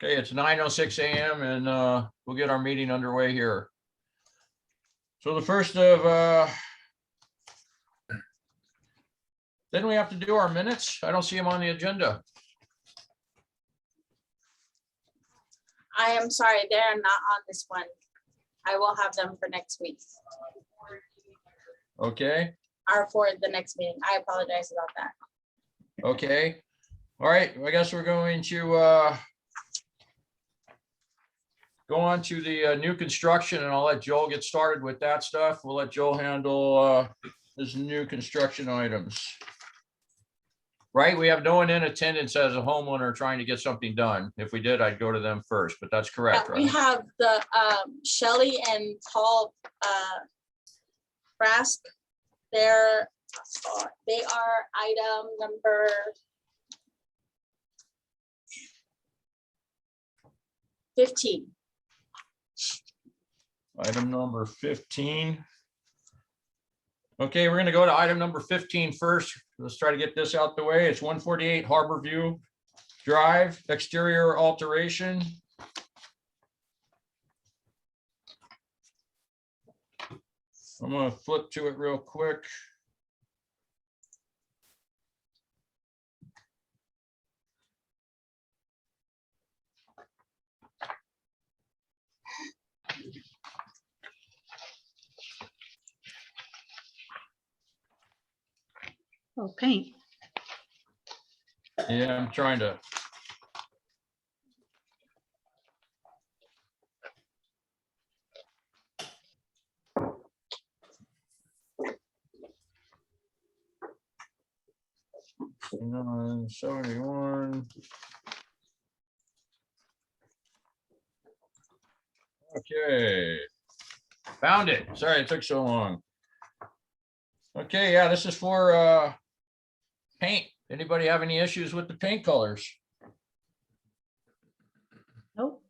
Okay, it's 9:06 a.m. and we'll get our meeting underway here. So the first of, then we have to do our minutes. I don't see them on the agenda. I am sorry, they're not on this one. I will have them for next week Okay, or for the next meeting. I apologize about that. okay. All right, I guess we're going to go on to the new construction, and I'll let Joel get started with that stuff. We'll let Joel handle his new construction items. Right, we have no one in attendance as a homeowner trying to get something done. If we did, I'd go to them first, but that's correct, We right? have the Shelley and Paul Frask. They are item number 15. Item number 15. Okay, we're gonna go to item number 15 first. Let's try to get this out the way. It's 148 Harborview Drive, exterior alteration. I'm gonna flip to it real quick. Oh, paint. Yeah, I'm trying to. On 71. Okay. Found it. Sorry it took so long. Okay, yeah, this is for paint. Anybody have any issues with the paint colors? Nope.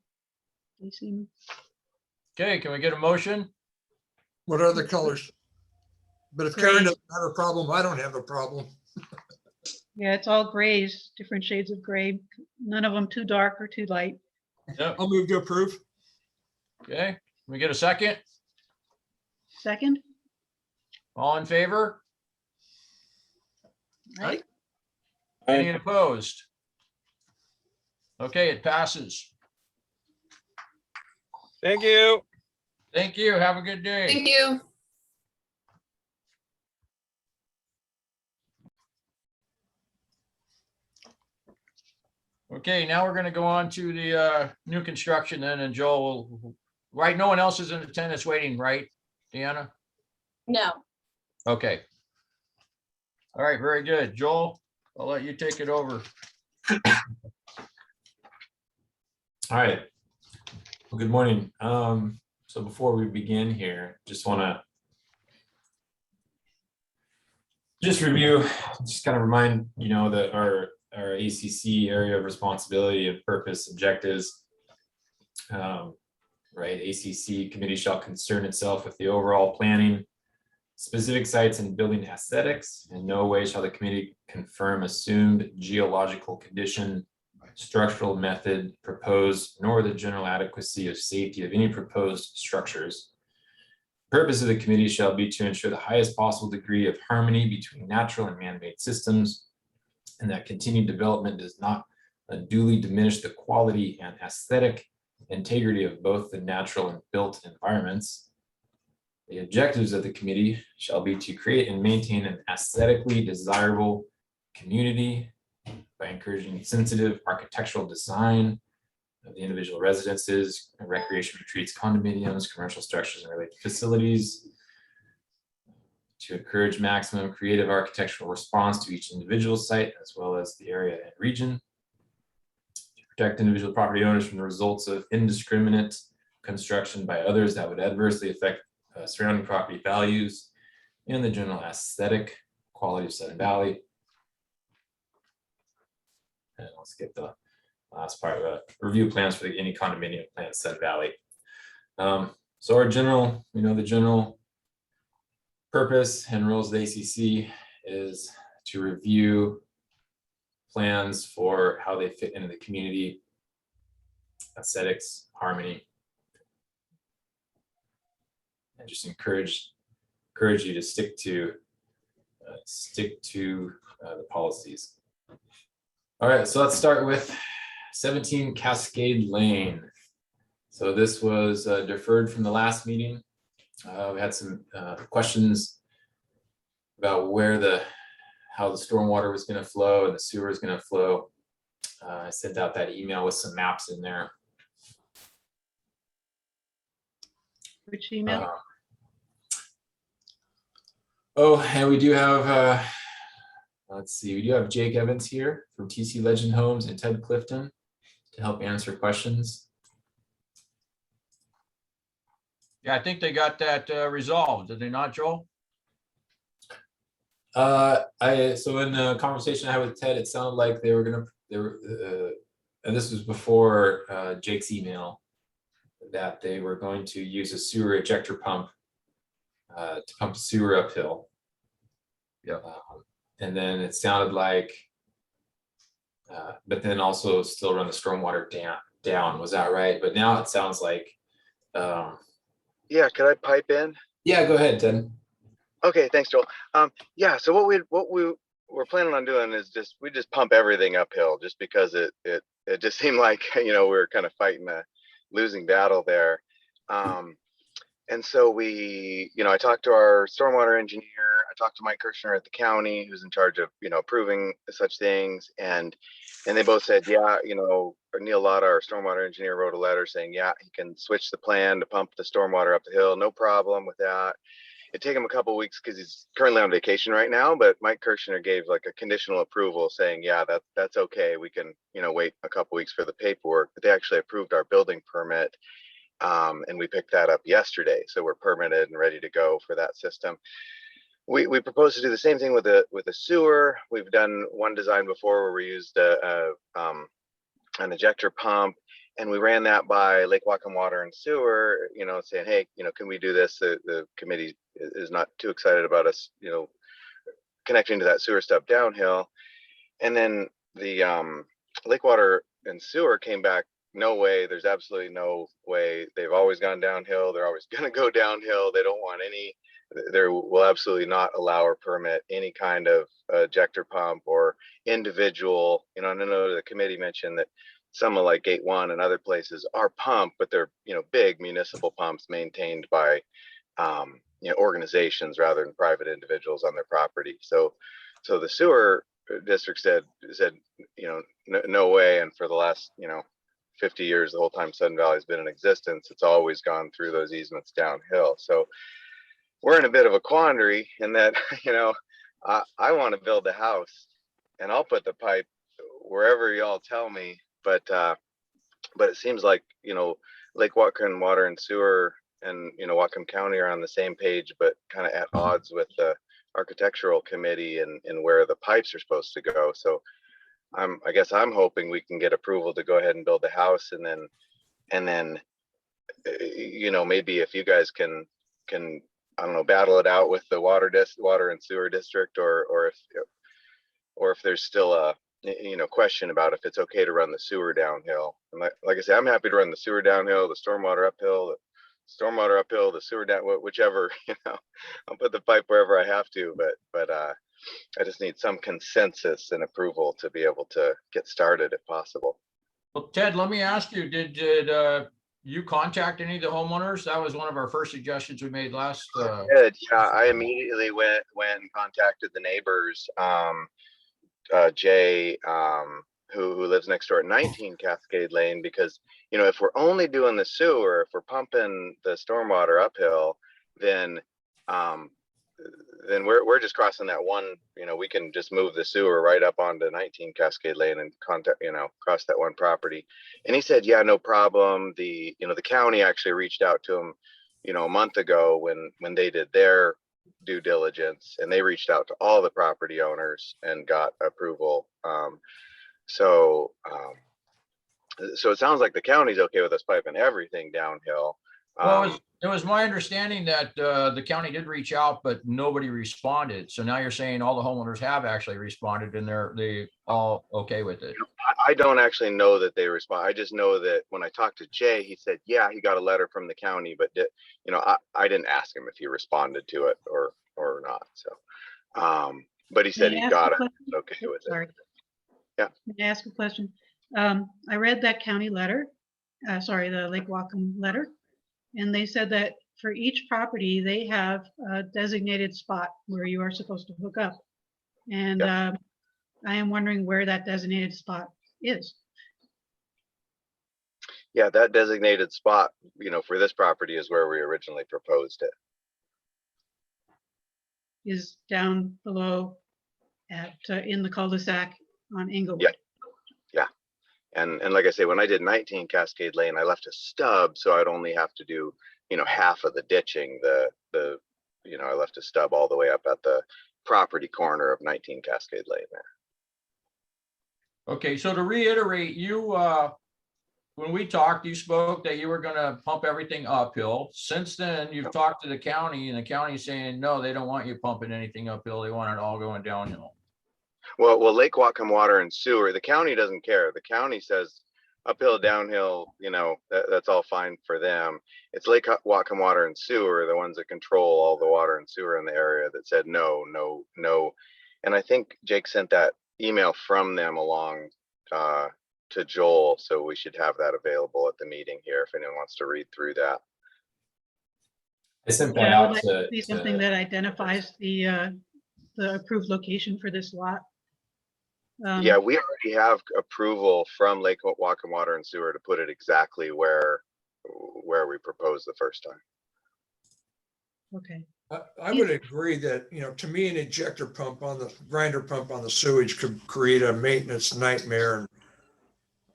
They seem, Okay, can we get a motion? What are the colors? But if Karen doesn't have a problem, I don't have a problem. yeah, it's all grays, different shades of gray. None of them too dark or too light. Yep. I'll move to approve. Okay, can we get a second? Second? All in favor? Right. Any opposed? Okay, it passes. Thank you. Thank you. Have a good day. Thank you. Okay, now we're gonna go on to the new construction then, and Joel will, right, no one else is in attendance waiting, right, Deanna? No, Okay. All right, very good. Joel, I'll let you take it over. All right. Well, good morning. So before we begin here, just want to review, just kind of remind, that our ACC area of responsibility of purpose objectives, right? ACC committee shall concern itself with the overall planning, specific sites and building aesthetics. In no way shall the committee confirm assumed geological condition, structural method proposed, nor the general adequacy of safety of any proposed structures. Purpose of the committee shall be to ensure the highest possible degree of harmony between natural and man-made systems, and that continued development does not unduly diminish the quality and aesthetic integrity of both the natural and built environments. The objectives of the committee shall be to create and maintain an aesthetically desirable community by encouraging sensitive architectural design of the individual residences, recreation retreats, condominiums, commercial structures, and related facilities, to encourage maximum creative architectural response to each individual site, as well as the area and region, to protect individual property owners from the results of indiscriminate construction by others that would adversely affect surrounding property values and the general aesthetic quality of Sudden Valley. And I'll skip the last part of the review plans for any condominium plan in Sudden Valley. So our general, the general purpose and rules of the ACC is to review plans for how they fit into the community, aesthetics, harmony. And just encourage you to stick to the policies. All right, so let's start with 17 Cascade Lane. So this was deferred from the last meeting. We had some questions about how the stormwater was going to flow and the sewer is going to flow. I sent out that email with some maps in there. Which email? And we do have, let's see, we do have Jake Evans here from TC Legend Homes and Ted Clifton to help answer questions. Yeah, I think they got that resolved, did they not, Joel? So in the conversation I had with Ted, it sounded like and this was before Jake's email, that they were going to use a sewer ejector pump to pump the sewer uphill. Yeah. And then it sounded like, but then also still run the stormwater down. Was that right? But now it sounds like. Yeah, could I pipe in? Yeah, go ahead, Ted. Okay, thanks, Joel. Yeah, so what we were planning on doing is we just pump everything uphill, just because it just seemed like, we were kind of fighting a losing battle there. And so I talked to our stormwater engineer. I talked to Mike Kirshner at the county, who's in charge of, approving such things. And they both said, yeah, Neil Lotta, our stormwater engineer, wrote a letter saying, yeah, he can switch the plan to pump the stormwater up the hill. No problem with that. It'd take him a couple of weeks because he's currently on vacation right now, but Mike Kirshner gave like a conditional approval saying, yeah, that's okay. We can, wait a couple weeks for the paperwork, but they actually approved our building permit. And we picked that up yesterday. So we're permitted and ready to go for that system. We propose to do the same thing with a sewer. We've done one design before where we used an ejector pump, and we ran that by Lake Whatcom Water and Sewer, saying, hey, can we do this? The committee is not too excited about us, connecting to that sewer stuff downhill. And then the Lake Water and Sewer came back, no way, there's absolutely no way. They've always gone downhill. They're always going to go downhill. They don't want they will absolutely not allow or permit any kind of ejector pump or individual, and I know the committee mentioned that some of like Gate 1 and other places are pumped, but they're, big municipal pumps maintained by, organizations rather than private individuals on their property. So the sewer district said, no way. And for the last, 50 years, the whole time Sun Valley's been in existence, it's always gone through those easements downhill. So we're in a bit of a quandary in that, I want to build a house and I'll put the pipe wherever y'all tell me, but it seems like, Lake Whatcom Water and Sewer and, Whatcom County are on the same page, but kind of at odds with the architectural committee and where the pipes are supposed to go. So I guess I'm hoping we can get approval to go ahead and build the house, and then maybe if you guys can I don't know, battle it out with the water and sewer district, or if there's still a question about if it's okay to run the sewer downhill. And like I said, I'm happy to run the sewer downhill, the stormwater uphill, the sewer down, whichever. I'll put the pipe wherever I have to, but I just need some consensus and approval to be able to get started if possible. Well, Ted, let me ask you, did you contact any of the homeowners? That was one of our first suggestions we made last. Good. Yeah, I immediately went and contacted the neighbors. Jay, who lives next door at 19 Cascade Lane, because if we're only doing the sewer, if we're pumping the stormwater uphill, then we're just crossing that one. We can just move the sewer right up onto 19 Cascade Lane and cross that one property. And he said, yeah, no problem. The county actually reached out to him, a month ago when they did their due diligence, and they reached out to all the property owners and got approval. So it sounds like the county's okay with us piping everything downhill. Well, it was my understanding that the county did reach out, but nobody responded. So now you're saying all the homeowners have actually responded and they all okay with it. I don't actually know that they respond. I just know that when I talked to Jay, he said, yeah, he got a letter from the county, but I didn't ask him if he responded to it or not. So, but he said May I he ask got a it. question? He's okay with it. Sorry. Yeah. May I ask a question? I read that county letter, the Lake Wacom letter, and they said that for each property, they have a designated spot where you are supposed to hook up. And I am wondering where that designated spot is. Yeah, that designated spot, for this property is where we originally proposed it. Is down below at in the cul-de-sac on Englewood. Yeah. And like I say, when I did 19 Cascade Lane, I left a stub, so I'd only have to do, half of the ditching. I left a stub all the way up at the property corner of 19 Cascade Lane there. Okay, so to reiterate, you, when we talked, you spoke that you were gonna pump everything uphill. Since then, you've talked to the county and the county's saying, no, they don't want you pumping anything uphill. They want it all going downhill. Well, Lake Whatcom Water and Sewer, the county doesn't care. The county says uphill, downhill, that's all fine for them. It's Lake Whatcom Water and Sewer, the ones that control all the water and sewer in the area, that said no, no, no. And I think Jake sent that email from them along to Joel, so we should have that available at the meeting here if anyone wants to read through that. I sent that Yeah, I would out like to see something that identifies the approved location for this lot. Yeah, we already have approval from Lake Whatcom Water and Sewer to put it exactly where we proposed the first time. Okay. I would agree that, to me, an ejector pump on the grinder pump on the sewage could create a maintenance nightmare and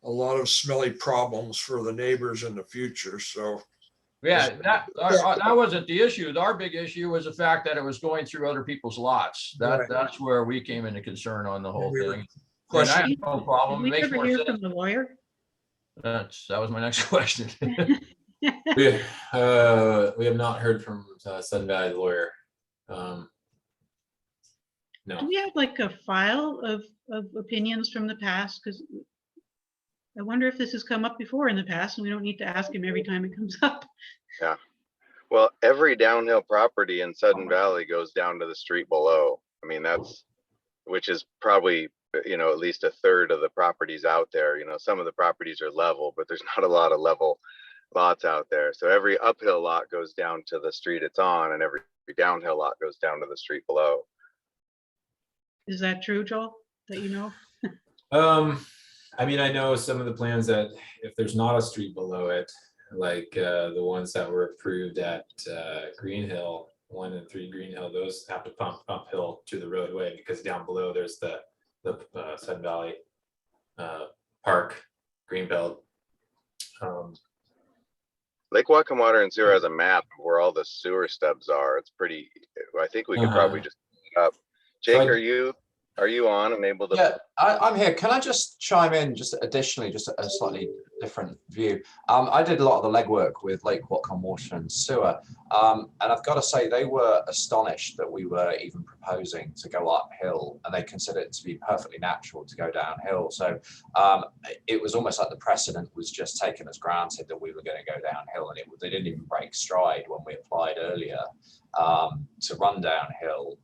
a lot of smelly problems for the neighbors in the future. So Yeah, that wasn't the issue. Our big issue was the fact that it was going through other people's lots. Right. That's where we came into concern on the whole we were thing. And I have Did no problem. It we makes ever more hear sense. from the lawyer? That was my next question. We have not heard from Sun Valley lawyer. No. Do we have like a file of opinions from the past? Because I wonder if this has come up before in the past and we don't need to ask him every time it comes up. Yeah. Well, every downhill property in Sudden Valley goes down to the street below. I mean, which is probably, at least a third of the properties out there. Some of the properties are level, but there's not a lot of level lots out there. So every uphill lot goes down to the street it's on, and every downhill lot goes down to the street below. Is that true, Joel, that you know? I mean, I know some of the plans that if there's not a street below it, like the ones that were approved at Green Hill, 1 and 3 Green Hill, those have to pump uphill to the roadway because down below there's the Sun Valley Park Greenbelt. Lake Whatcom Water and Sewer has a map of where all the sewer stubs are. It's pretty, I think we could probably just look it up. Jake, So are you on and able to? Yeah, I'm here. Can I just chime in just additionally, just a slightly different view? I did a lot of the legwork with Lake Whatcom Water and Sewer, and I've got to say they were astonished that we were even proposing to go uphill, and they considered it to be perfectly natural to go downhill. So it was almost like the precedent was just taken as granted that we were going to go downhill, and they didn't even break stride when we applied earlier to run downhill.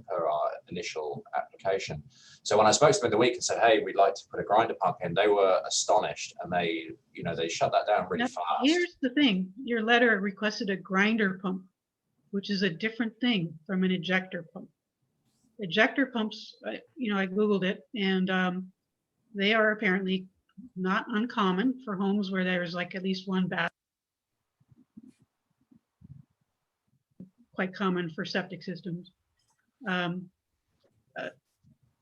Per our initial application. So when I spoke to them in the week and said, hey, we'd like to put a grinder pump in, they were astonished, and they shut that down really Now, fast. here's the thing, your letter requested a grinder pump, which is a different thing from an ejector pump. Ejector pumps, I Googled it, and they are apparently not uncommon for homes where there's like at least one bath. Quite common for septic systems.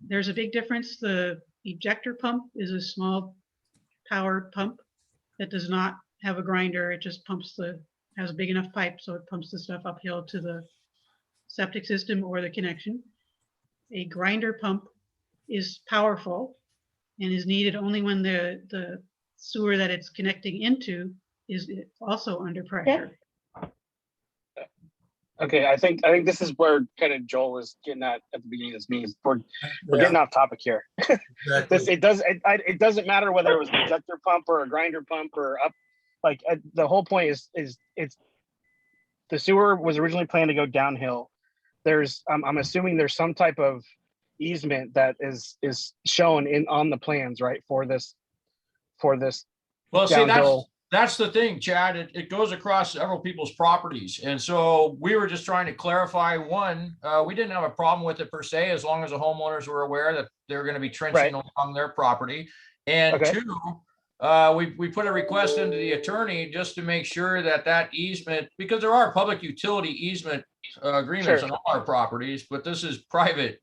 There's a big difference. The ejector pump is a small powered pump that does not have a grinder. It just has a big enough pipe so it pumps the stuff uphill to the septic system or the connection. A grinder pump is powerful and is needed only when the sewer that it's connecting into is also under pressure. Okay, I think this is where kind of Joel is getting at the beginning of this meeting. We're getting off topic here. Exactly. It doesn't matter whether it was an ejector pump or a grinder pump or up. Like the whole point is it's the sewer was originally planned to go downhill. There's I'm assuming there's some type of easement that is shown on the plans, right, for this Well, see, downhill. that's the thing, Chad. It goes across several people's properties. And so we were just trying to clarify, one, we didn't have a problem with it per se, as long as the homeowners were aware that they're going to be trenching along their property. And Okay. two, we put a request into the attorney just to make sure that easement, because there are public utility easement agreements on all our properties, but this is private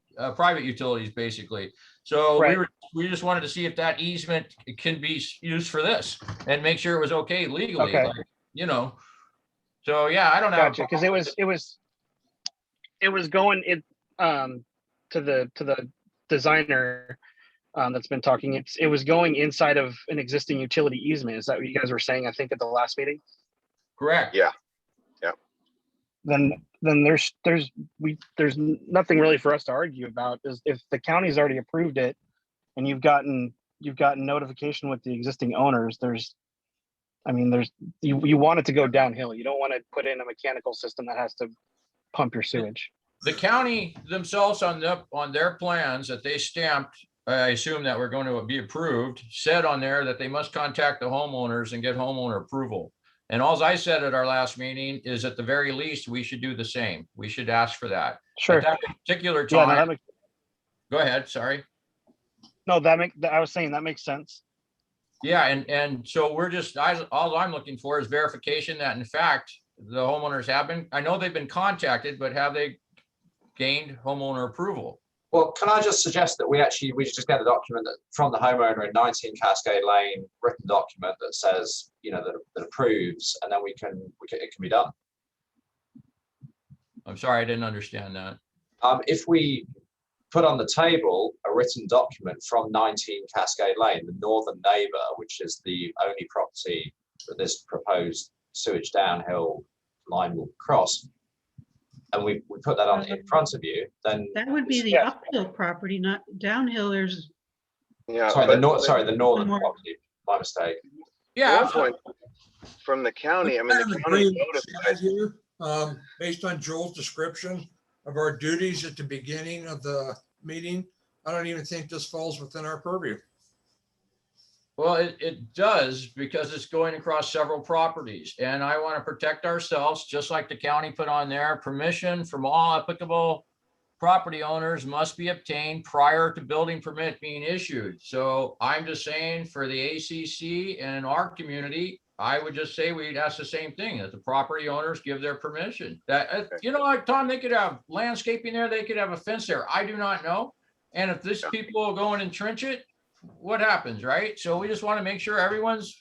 utilities basically. So we just wanted to see if that easement can be used for this and make sure it was okay legally, Okay. like, you know. So yeah, I don't know. Gotcha, because it was going to the designer that's been talking. It was going inside of an existing utility easement. Is that what you guys were saying? I think at the last meeting. Correct. Yeah. Then there's nothing really for us to argue about. Is if the county's already approved it and you've gotten notification with the existing owners, you want it to go downhill. You don't want to put in a mechanical system that has to pump your sewage. The county themselves on their plans that they stamped, I assume that we're going to be approved, said on there that they must contact the homeowners and get homeowner approval. And all I said at our last meeting is at the very least, we should do the same. We should ask for that. Sure. At that particular Yeah, time, go ahead, sorry. No, I was saying that makes sense. Yeah, and so we're just, all I'm looking for is verification that in fact, the homeowners have been, I know they've been contacted, but have they gained homeowner approval? Well, can I just suggest that we just get a document from the homeowner in 19 Cascade Lane, written document that says, that approves, and then it can be done. I'm sorry, I didn't understand that. If we put on the table a written document from 19 Cascade Lane, the northern neighbor, which is the only property that this proposed sewage downhill line will cross, and we put that on in front of you, then That would be the uphill property, not downhill. There's Yeah. the northern More. property. My mistake. Yeah, One point from the county, the county notified. Here, based on Joel's description of our duties at the beginning of the meeting, I don't even think this falls within our purview. well, it does, because it's going across several properties, and I want to protect ourselves, just like the county put on there. Permission from all applicable property owners must be obtained prior to building permit being issued. So I'm just saying, for the ACC and our community, I would just say we'd ask the same thing, that the property owners give their permission. That, like Tom, they could have landscaping there, they could have a fence there. I do not know. And if these people go in and trench it, what happens, right? So we just want to make sure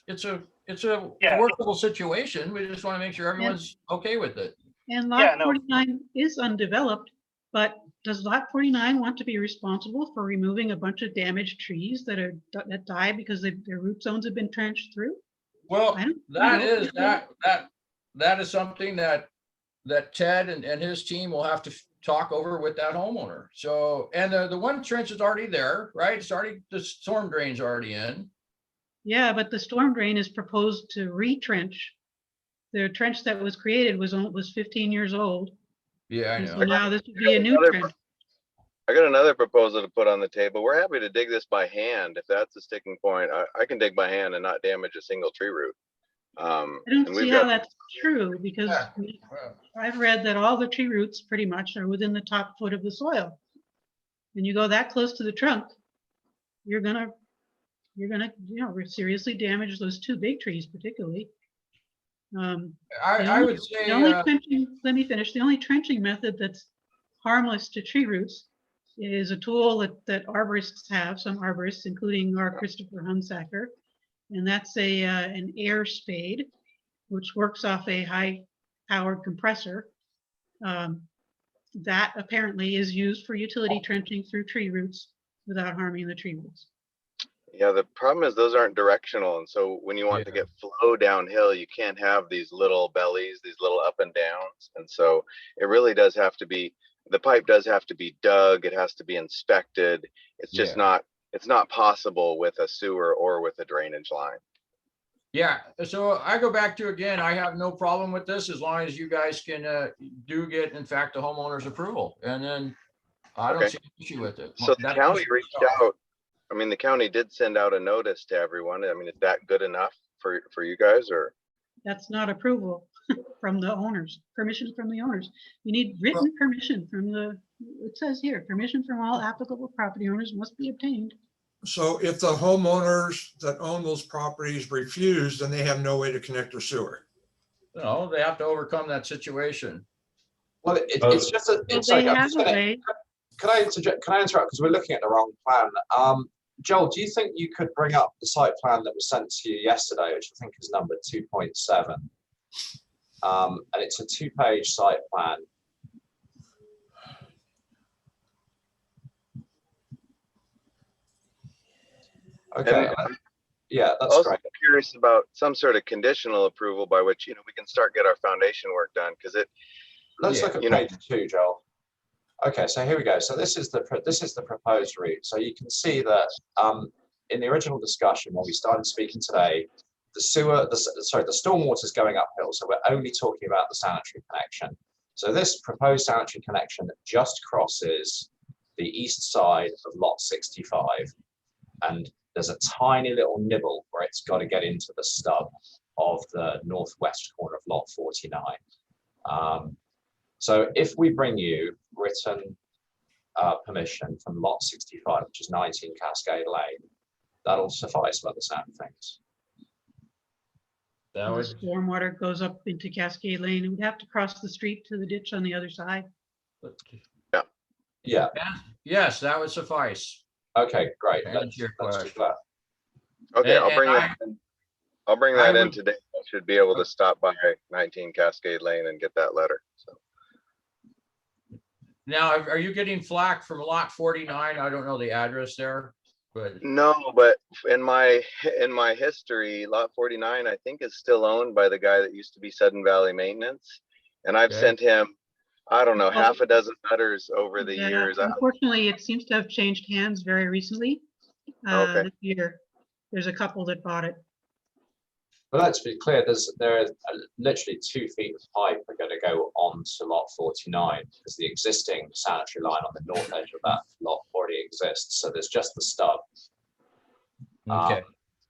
it's a workable situation. We just want to make sure everyone's okay with it. And lot 49 is undeveloped, but does lot 49 want to be responsible for removing a bunch of damaged trees that die because their root zones have been trenched through? Well, that is something that Ted and his team will have to talk over with that homeowner. So, and the one trench is already there, right? The storm drain's already in. Yeah, but the storm drain is proposed to retrench. The trench that was created was 15 years old. Yeah, I And know. so now this would be a new trench. I got another proposal to put on the table. We're happy to dig this by hand. If that's a sticking point, I can dig by hand and not damage a single tree root. I don't see how that's true, because I've read that all the tree roots pretty much are within the top foot of the soil. And you go that close to the trunk, you're gonna seriously damage those two big trees particularly. I would say, let me finish. The only trenching method that's harmless to tree roots is a tool that arborists have, some arborists, including our Christopher Hunsacker, and that's an air spade, which works off a high-powered compressor. That apparently is used for utility trenching through tree roots without harming the tree roots. Yeah, the problem is those aren't directional. And so when you want to Yeah. get flow downhill, you can't have these little bellies, these little up and downs. And so it really does have to be, the pipe does have to be dug. It has to be inspected. It's just Yeah. it's not possible with a sewer or with a drainage line. Yeah, so I go back to, again, I have no problem with this as long as you guys can do get, in fact, the homeowner's approval, and then I don't Okay. see an issue with it. So the That county piece reached itself. out. I mean, the county did send out a notice to everyone. I mean, is that good enough for you guys or? That's not approval from the owners, permission from the owners. You need written permission from it says here, permission from all applicable property owners must be obtained. So if the homeowners that own those properties refuse, then they have no way to connect their sewer. No, they have to overcome that situation. Well, it's just a, Well, it's they like, have a way. can I interject, can I interrupt? Because we're looking at the wrong plan. Joel, do you think you could bring up the site plan that was sent to you yesterday, which I think is number 2.7? And it's a 2-page site plan. Okay, yeah, that's Also great. curious about some sort of conditional approval by which, we can start get our foundation work done because Let's Yeah, look at you know- page 2, Joel. Okay, so here we go. So this is the proposed route. So you can see that in the original discussion when we started speaking today, the stormwater is going uphill. So we're only talking about the sanitary connection. So this proposed sanitary connection just crosses the east side of lot 65, and there's a tiny little nibble where it's got to get into the stub of the northwest corner of lot 49. So if we bring you written permission from lot 65, which is 19 Cascade Lane, that'll suffice by the sound of things. that The would, stormwater goes up into Cascade Lane. It would have to cross the street to the ditch on the other side. Yeah, yes, that would suffice. okay, great. To answer Let's your do question. that. Okay, And- I'll bring and that in. I'll bring I that in would- today. I should be able to stop by 19 Cascade Lane and get that letter. So Now, are you getting flack from lot 49? I don't know the address there, but no, but in my history, lot 49, I think is still owned by the guy that used to be Sudden Valley Maintenance. And I've Okay. sent him, I don't know, Oh. half a dozen letters over the Yeah, years. unfortunately, it seems to have changed hands very recently. Okay. This year, there's a couple that bought it. But let's be clear, there are literally 2 feet of pipe are going to go on to lot 49 because the existing sanitary line on the north edge of that lot already exists. So there's just the stub. okay.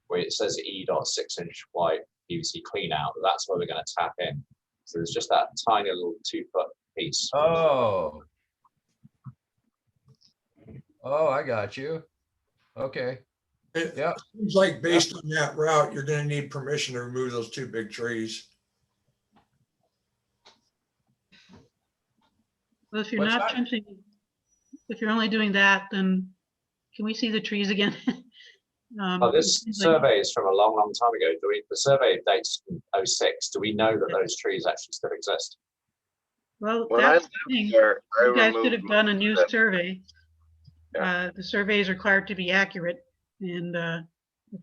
Where it says E.6-inch white PVC clean out, that's where we're going to tap in. So there's just that tiny little 2-foot piece. Oh. Oh, I got you. Okay. It Yeah. seems like based on that route, you're gonna need permission to remove those 2 big trees. Well, if you're What's not that? trenching, if you're only doing that, then can we see the trees again? Oh, this it seems like- survey is from a long, long time ago. The survey dates from 06. Do we know that those trees actually still exist? Well, When I that's the thing. there, I You guys should removed have done a new most of it. survey. Yeah. The survey is required to be accurate, and if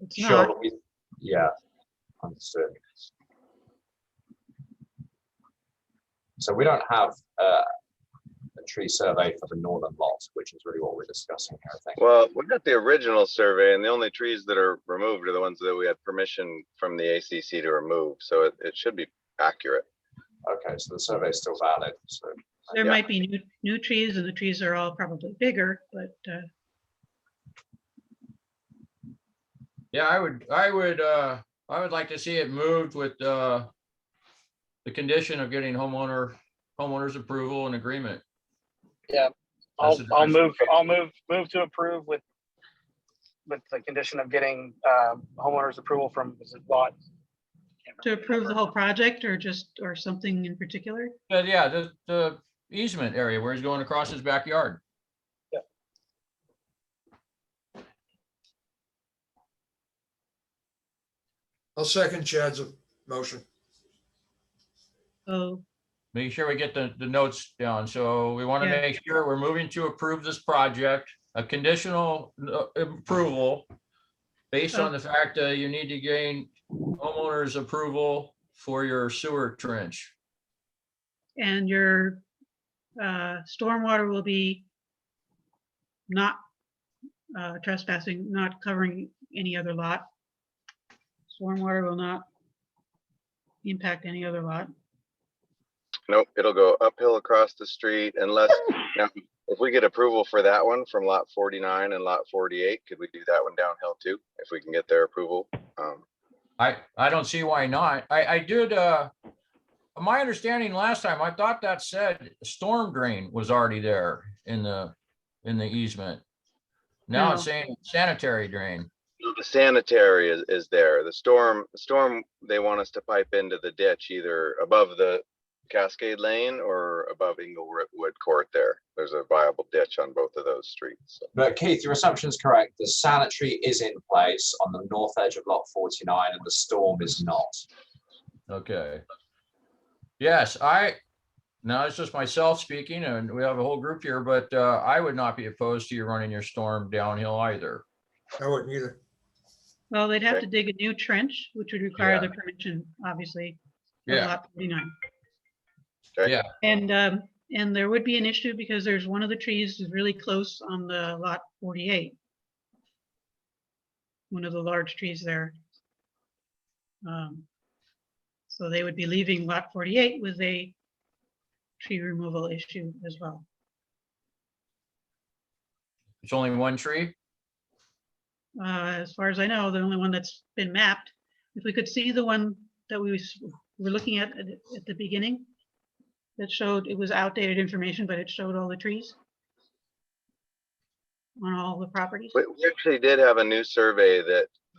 it's Sure. not, But yeah, understood. So we don't have a tree survey for the northern lot, which is really what we're discussing here, I think. Well, we got the original survey and the only trees that are removed are the ones that we had permission from the ACC to remove. So it should be accurate. Okay, so the survey is still valid. So there Yeah. might be new trees, and the trees are all probably bigger, but Yeah, I would like to see it moved with the condition of getting homeowner's approval and agreement. Yeah, That's I'll the- move to approve with the condition of getting homeowner's approval from, was it lot? to approve the whole project or something in particular. Yeah, the easement area where he's going across his backyard. I'll second Chad's motion. So Make sure we get the notes down. So we want to Yeah. make sure we're moving to approve this project, a conditional approval based on the fact that you need to gain homeowner's approval for your sewer trench. And your stormwater will be not trespassing, not covering any other lot. Stormwater will not impact any other lot. Nope, it'll go uphill across the street unless, now, if we get approval for that one from lot 49 and lot 48, could we do that one downhill too? If we can get their approval? I don't see why not. I did, my understanding last time, I thought that said storm drain was already there in the easement. Now it's No. saying sanitary drain. The sanitary is there. The storm, they want us to pipe into the ditch either above the Cascade Lane or above Inglewood Court there. There's a viable ditch on both of those streets. So. But Keith, your assumption is correct. The sanitary is in place on the north edge of lot 49 and the storm is not. Okay. Yes, now it's just myself speaking and we have a whole group here, but I would not be opposed to you running your storm downhill either. I wouldn't either. Well, they'd have Okay. to dig a new trench, which would require Yeah. the permission, obviously. for Yeah. lot 49. Okay. Yeah. And there would be an issue because there's one of the trees is really close on the lot 48. One of the large trees there. So they would be leaving lot 48 with a tree removal issue as well. It's only one tree? As far as I know, the only one that's been mapped. If we could see the one that we were looking at the beginning, that showed, it was outdated information, but it showed all the trees on all the properties. We actually did have a new survey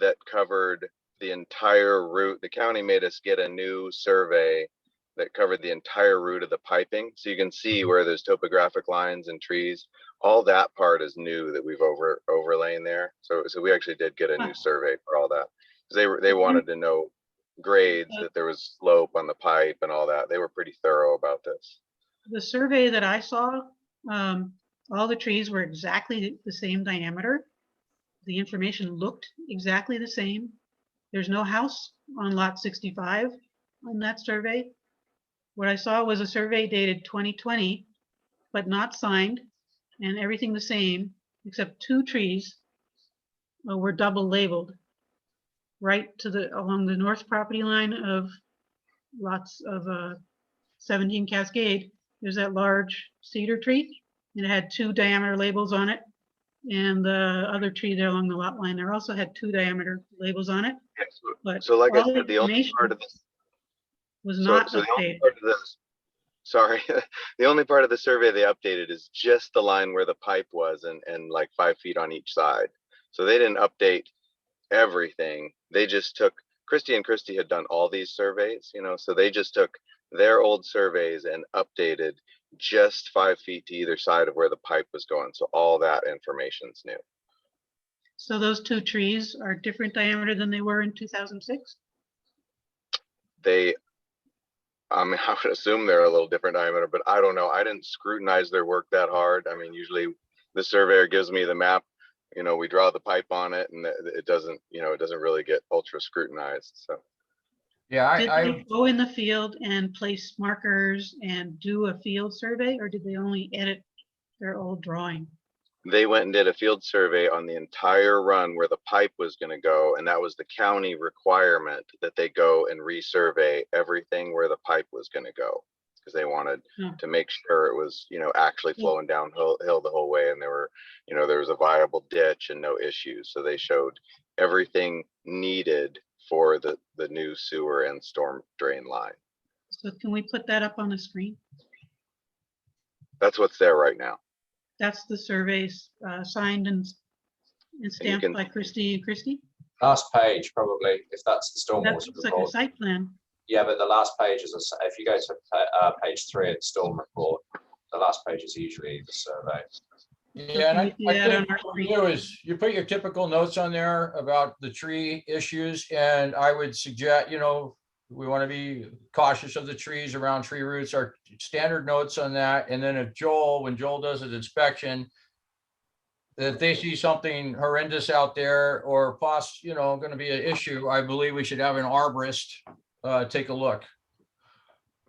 that covered the entire route. The county made us get a new survey that covered the entire route of the piping. So you can see where there's topographic lines and trees. All that part is new that we've overlain there. So we actually did get a new survey for all that. 'Cause they wanted to know grades, that there was slope on the pipe and all that. They were pretty thorough about this. The survey that I saw, all the trees were exactly the same diameter. The information looked exactly the same. There's no house on lot 65 on that survey. What I saw was a survey dated 2020, but not signed, and everything the same, except 2 trees were double labeled right to along the north property line of lots of 17 Cascade. There's that large cedar tree, and it had 2 diameter labels on it. And the other tree there along the lot line there also had 2 diameter labels on it. But So like I all said, the only information part of this, was not so the only updated. part of this, sorry, the only part of the survey they updated is just the line where the pipe was and like 5 feet on each side. So they didn't update everything. They just took, Christy and Christy had done all these surveys, so they just took their old surveys and updated just 5 feet to either side of where the pipe was going. So all that information's new. So those 2 trees are different diameter than they were in 2006? I mean, I would assume they're a little different diameter, but I don't know. I didn't scrutinize their work that hard. I mean, usually the surveyor gives me the map, we draw the pipe on it and it doesn't, it doesn't really get ultra scrutinized. So. Yeah, Did they go in the field and place markers and do a field survey, or did they only edit their old drawing? They went and did a field survey on the entire run where the pipe was going to go. And that was the county requirement that they go and resurvey everything where the pipe was going to go. Because they wanted to make sure it was, actually flowing downhill the whole way. And there were, there was a viable ditch and no issues. So they showed everything needed for the new sewer and storm drain line. So can we put that up on the screen? That's what's there right now. That's the surveys signed and stamped can- by Christy and Christy? Last page, probably, if that's the That stormwater looks like a report. site plan. Yeah, but the last page is, if you go to page 3 of the storm report, the last page is usually the survey. Yeah, and Can we see that I on think our what you screen? do is you put your typical notes on there about the tree issues, and I would suggest, we want to be cautious of the trees around tree roots, our standard notes on that. And then if when Joel does his inspection, if they see something horrendous out there or gonna be an issue, I believe we should have an arborist, take a look.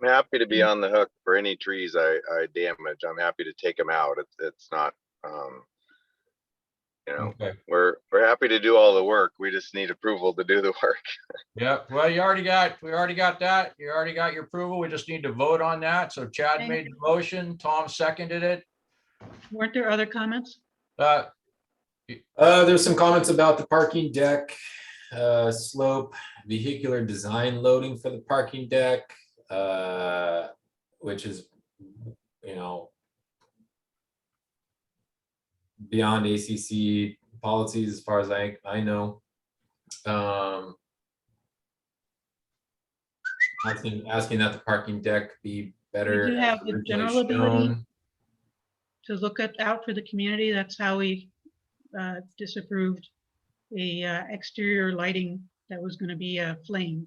I'm happy to be on the hook for any trees I damage. I'm happy to take them out. It's not, Okay. we're happy to do all the work. We just need approval to do the work. Yeah, well, we already got that. You already got your approval. We just need to vote on that. So Chad Okay. made the motion, Tom seconded it. Weren't there other comments? There's some comments about the parking deck, slope, vehicular design loading for the parking deck, which is, beyond ACC policies as far as I know. Asking that the parking deck be better. We do as have the originally general ability shown. to look out for the community. That's how we disapproved a exterior lighting that was going to be a flame.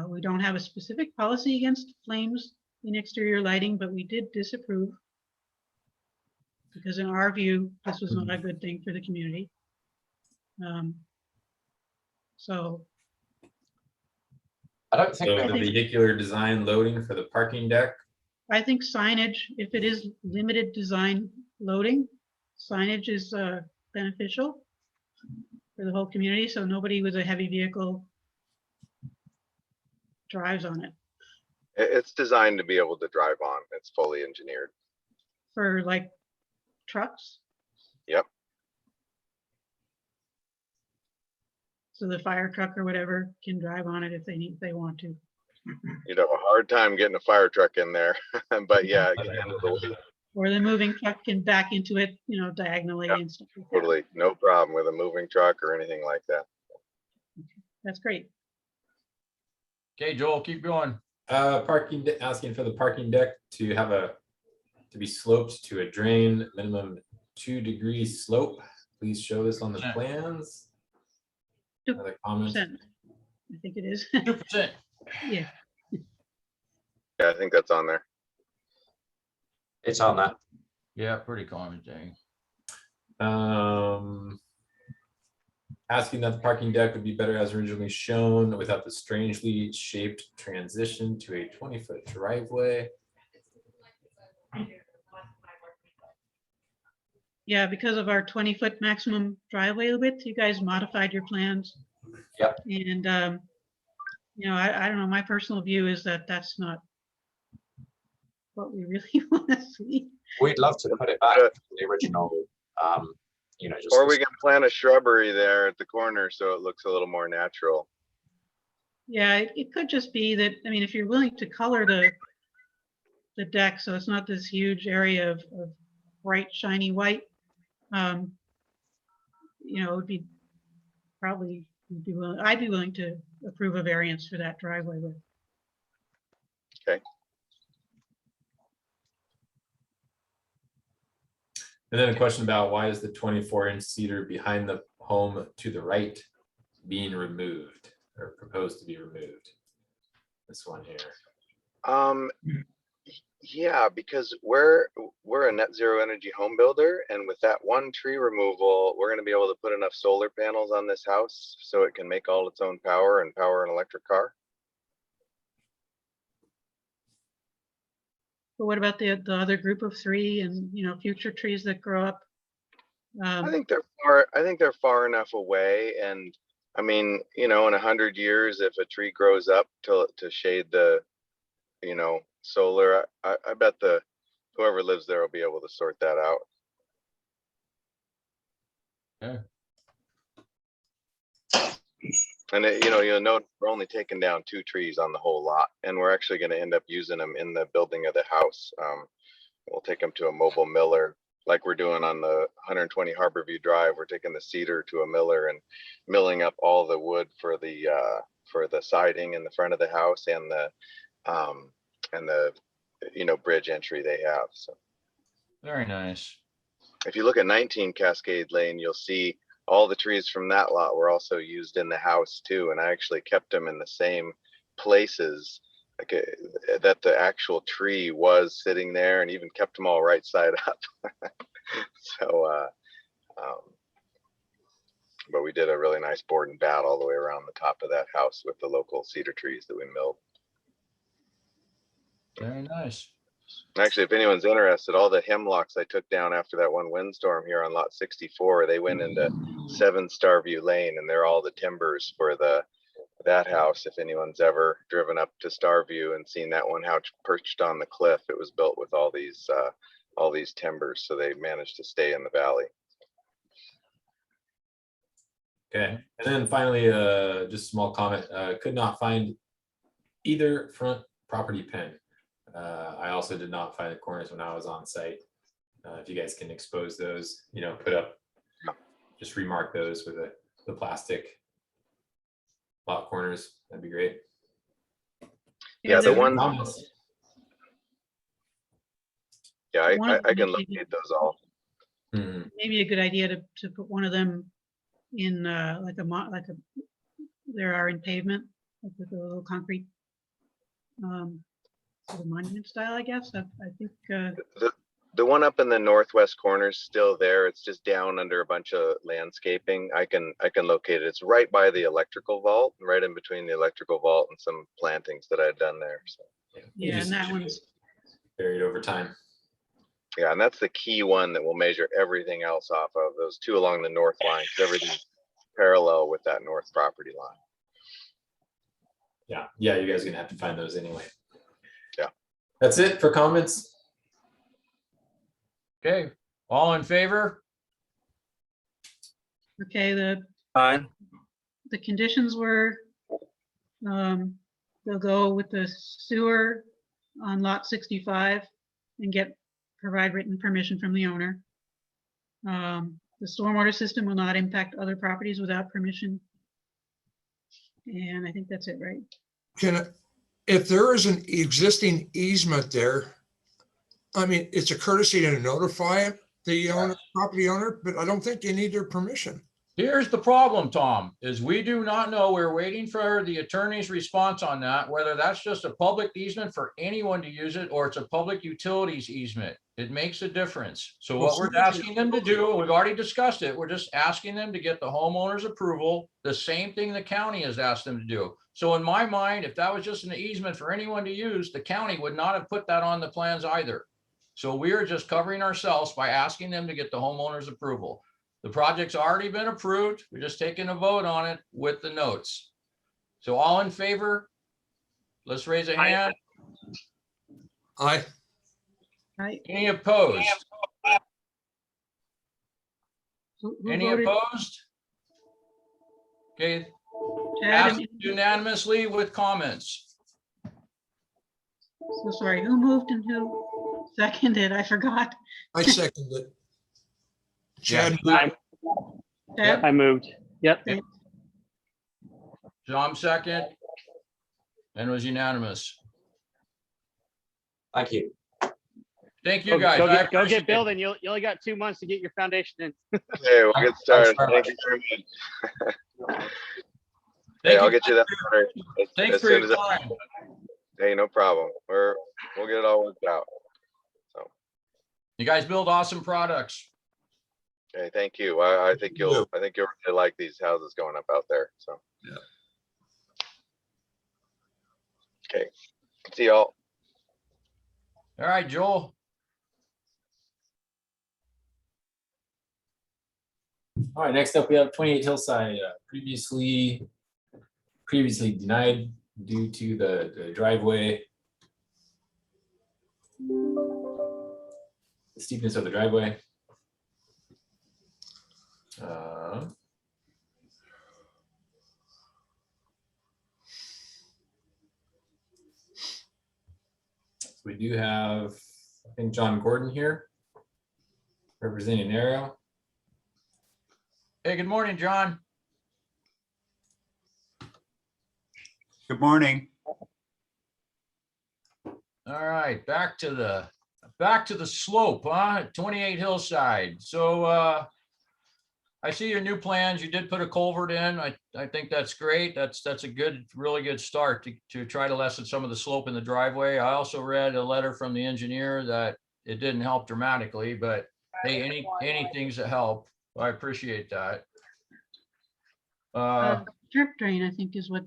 We don't have a specific policy against flames in exterior lighting, but we did disapprove because in our view, this was not a good thing for the community. So I don't think So we the think- vehicular design loading for the parking deck. I think signage, if it is limited design loading, signage is beneficial for the whole community, so nobody with a heavy vehicle drives on it. It's designed to be able to drive on. It's fully engineered. For like trucks? Yep. So the fire truck or whatever can drive on it if they want to. You'd have a hard time getting a fire truck in there, but yeah, it can handle the weight. Or the moving truck can back into it, diagonally Yeah, and stuff like that. Totally, no problem with a moving truck or anything like that. That's great. Okay, Joel, keep going. Asking for the parking deck to be sloped to a drain, minimum 2-degree slope. Please show this on the Yeah. plans. 2%, Other comments? I think it is. 2%. Yeah, Yeah, I think that's on there. it's on that. Yeah, pretty common thing. Asking that the parking deck would be better as originally shown without the strangely shaped transition to a 20-foot driveway. yeah, because of our 20-foot maximum driveway width, you guys modified your plans. Yep. And, I don't know, my personal view is that that's not what we really want to see. We'd love to put it back to the original, just. Or we can plant a shrubbery there at the corner so it looks a little more natural. Yeah, it could just be that, I mean, if you're willing to color the deck, so it's not this huge area of bright, shiny white, it would be probably, I'd be willing to approve a variance for that driveway width. And then a question about why is the 24-inch cedar behind the home to the right being removed or proposed to be removed? This one here. Yeah, because we're a net zero energy home builder, and with that one tree removal, we're going to be able to put enough solar panels on this house so it can make all its own power and power an electric car. But what about the other group of 3 and, future trees that grow up? I think they're far enough away, and I mean, in 100 years, if a tree grows up to shade the, solar, I bet whoever lives there will be able to sort that out. Yeah. And you'll note we're only taking down 2 trees on the whole lot, and we're actually going to end up using them in the building of the house. We'll take them to a mobile miller, like we're doing on the 120 Harborview Drive. We're taking the cedar to a miller and milling up all the wood for the siding in the front of the house and the bridge entry they have. So Very nice. if you look at 19 Cascade Lane, you'll see all the trees from that lot were also used in the house too. And I actually kept them in the same places that the actual tree was sitting there, and even kept them all right side up. So But we did a really nice board and bat all the way around the top of that house with the local cedar trees that we milled. Very nice. Actually, if anyone's interested, all the hemlocks I took down after that one windstorm here on lot 64, they went into 7 Starview Lane, and they're all the timbers for that house. If anyone's ever driven up to Starview and seen that one house perched on the cliff, it was built with all these timbers, so they managed to stay in the valley. Okay, and then finally, just a small comment, could not find either front property pin. I also did not find the corners when I was on site. If you guys can expose those, put up, just remark those with the plastic lot corners, that'd be great. Yeah, the there- one, Comments? yeah, One of I can them locate those all. Mhm. Maybe a good idea to put one of them in there are in pavement, like with a little concrete sort of monument style, I guess. I think The one up in the northwest corner is still there. It's just down under a bunch of landscaping. I can locate it. It's right by the electrical vault, right in between the electrical vault and some plantings that I'd done there. So, yeah, and that one's Buried over time. yeah, and that's the key one that will measure everything else off of, those 2 along the north line, because everything's parallel with that north property line. Yeah, you guys are gonna have to find those anyway. Yeah. That's it for comments. Okay, all in favor? okay. The Fine. the conditions were they'll go with the sewer on lot 65 and provide written permission from the owner. The stormwater system will not impact other properties without permission. And I think that's it, right? If there is an existing easement there, I mean, it's a courtesy to notify the owner, property owner, but I don't think you need their permission. Here's the problem, Tom, is we do not know. We're waiting for the attorney's response on that, whether that's just a public easement for anyone to use it or it's a public utilities easement. It makes a difference. So what we're asking them to do, we've already discussed it, we're just asking them to get the homeowner's approval, the same thing the county has asked them to do. So in my mind, if that was just an easement for anyone to use, the county would not have put that on the plans either. So we are just covering ourselves by asking them to get the homeowner's approval. The project's already been approved. We're just taking a vote on it with the notes. So all in favor? Let's raise a hand. Aye. Right? Any opposed? Who Any voted? opposed? Okay, Chad passed unanimously with comments. So sorry, who moved and who seconded? I forgot. I second it. Chad, Chad? I moved. Yep. John second. And it was unanimous. Thank you. Thank you, guys. Go I get appreciate it. building. You only got 2 months to get your foundation in. Okay, we'll get started. very Thank much. you very much. Thank Hey, I'll you. get you that. Thanks as for soon your as I- time. Hey, no problem. We'll get it all worked out. You guys build awesome products. Okay, thank you. I think you'll really like these houses going up out there. So. Yeah. Okay. See y'all. All right, Joel. All right, next up, we have 28 Hillside, previously denied due to the driveway. The steepness of the driveway. We do have, I think, John Gordon here representing Arrow. Hey, good morning, John. Good morning. All right, back to the slope, huh? 28 Hillside. So I see your new plans. You did put a culvert in. I think that's great. That's a good, really good start to try to lessen some of the slope in the driveway. I also read a letter from the engineer that it didn't help dramatically, but hey, anything's a help. I appreciate that. Drip drain, I think, is what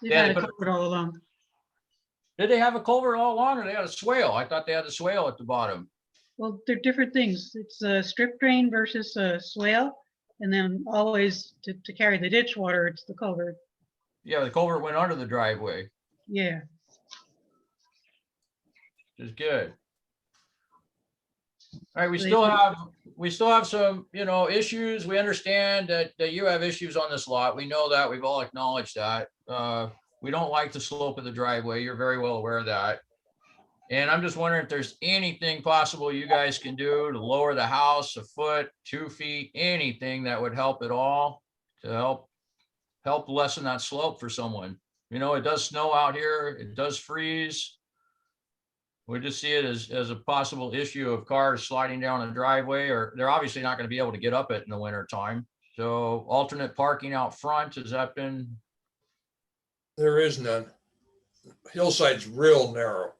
they've Yeah, had they a put a- culvert all along. Did they have a culvert all along or they had a swale? I thought they had a swale at the bottom. Well, they're different things. It's a strip drain versus a swale. And then always to carry the ditch water, it's the culvert. Yeah, the culvert went under the driveway, Yeah. which is good. All right, we So they still have some, issues. We understand that you have issues on this lot. We know that. We've all acknowledged that. We don't like the slope of the driveway. You're very well aware of that. And I'm just wondering if there's anything possible you guys can do to lower the house a foot, 2 feet, anything that would help at all to help lessen that slope for someone. It does snow out here. It does freeze. We just see it as a possible issue of cars sliding down a driveway, or they're obviously not going to be able to get up it in the winter time. So alternate parking out front, has that been? There is none. Hillside's real narrow,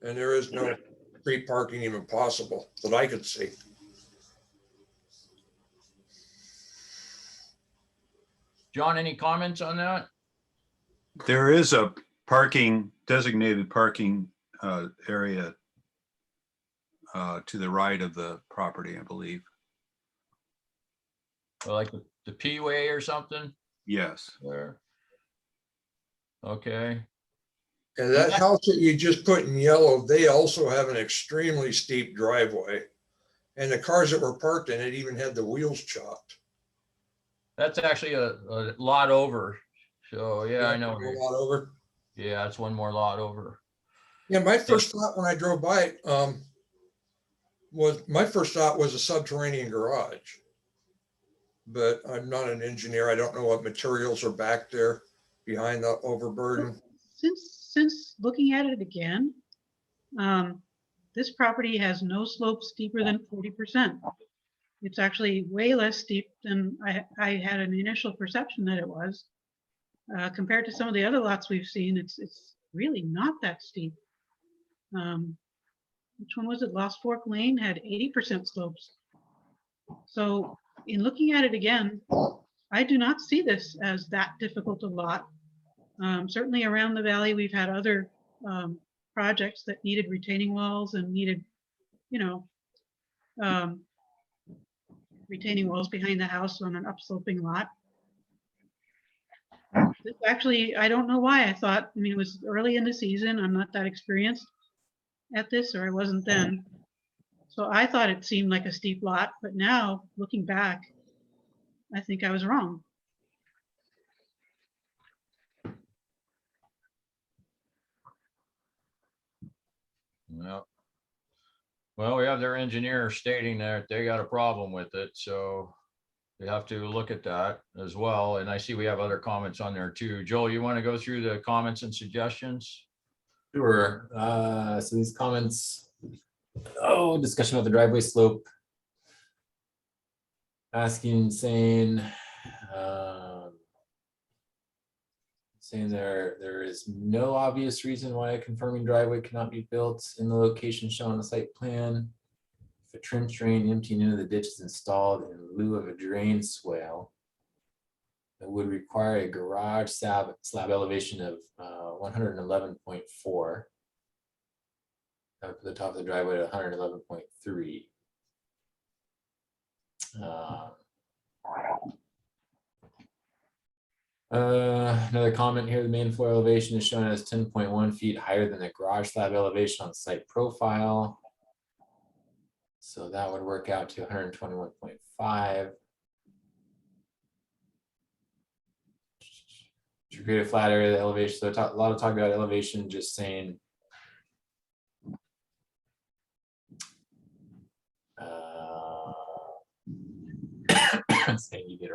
and there is no street parking even possible that I could see. John, any comments on that? There is a designated parking area to the right of the property, I believe. Or like the P-way or something Yes. there? Okay. And that house that you just put in yellow, they also have an extremely steep driveway. And the cars that were parked in it even had the wheels chopped. That's actually a lot over. So yeah, I know. A lot over. Yeah, it's one more lot over. Yeah, my first thought when I drove by it, was a subterranean garage. But I'm not an engineer. I don't know what materials are back there behind the overburden. Since looking at it again, this property has no slope steeper than 40%. It's actually way less steep than I had an initial perception that it was. Compared to some of the other lots we've seen, it's really not that steep. Which one was it? Lost Fork Lane had 80% slopes. So in looking at it again, I do not see this as that difficult a lot. Certainly around the valley, we've had other projects that needed retaining walls and needed, retaining walls behind the house on an upsloping lot. This actually, I don't know why I thought, it was early in the season. I'm not that experienced at this, or I wasn't then. So I thought it seemed like a steep lot, but now looking back, I think I was wrong. Well, we have their engineer stating that they got a problem with it, so we have to look at that as well. And I see we have other comments on there too. Joel, you want to go through the comments and suggestions? Sure. So these comments, discussion about the driveway slope. Saying there is no obvious reason why a conforming driveway cannot be built in the location shown on the site plan. If a trench drain emptying into the ditch is installed in lieu of a drain swale, it would require a garage slab elevation of 111.4. Up to the top of the driveway to 111.3. Another comment here, the main floor elevation is shown as 10.1 feet higher than the garage slab elevation on the site profile. So that would work out to 121.5. To create a flat area, the elevation, so a lot of talk about elevation, just saying saying you get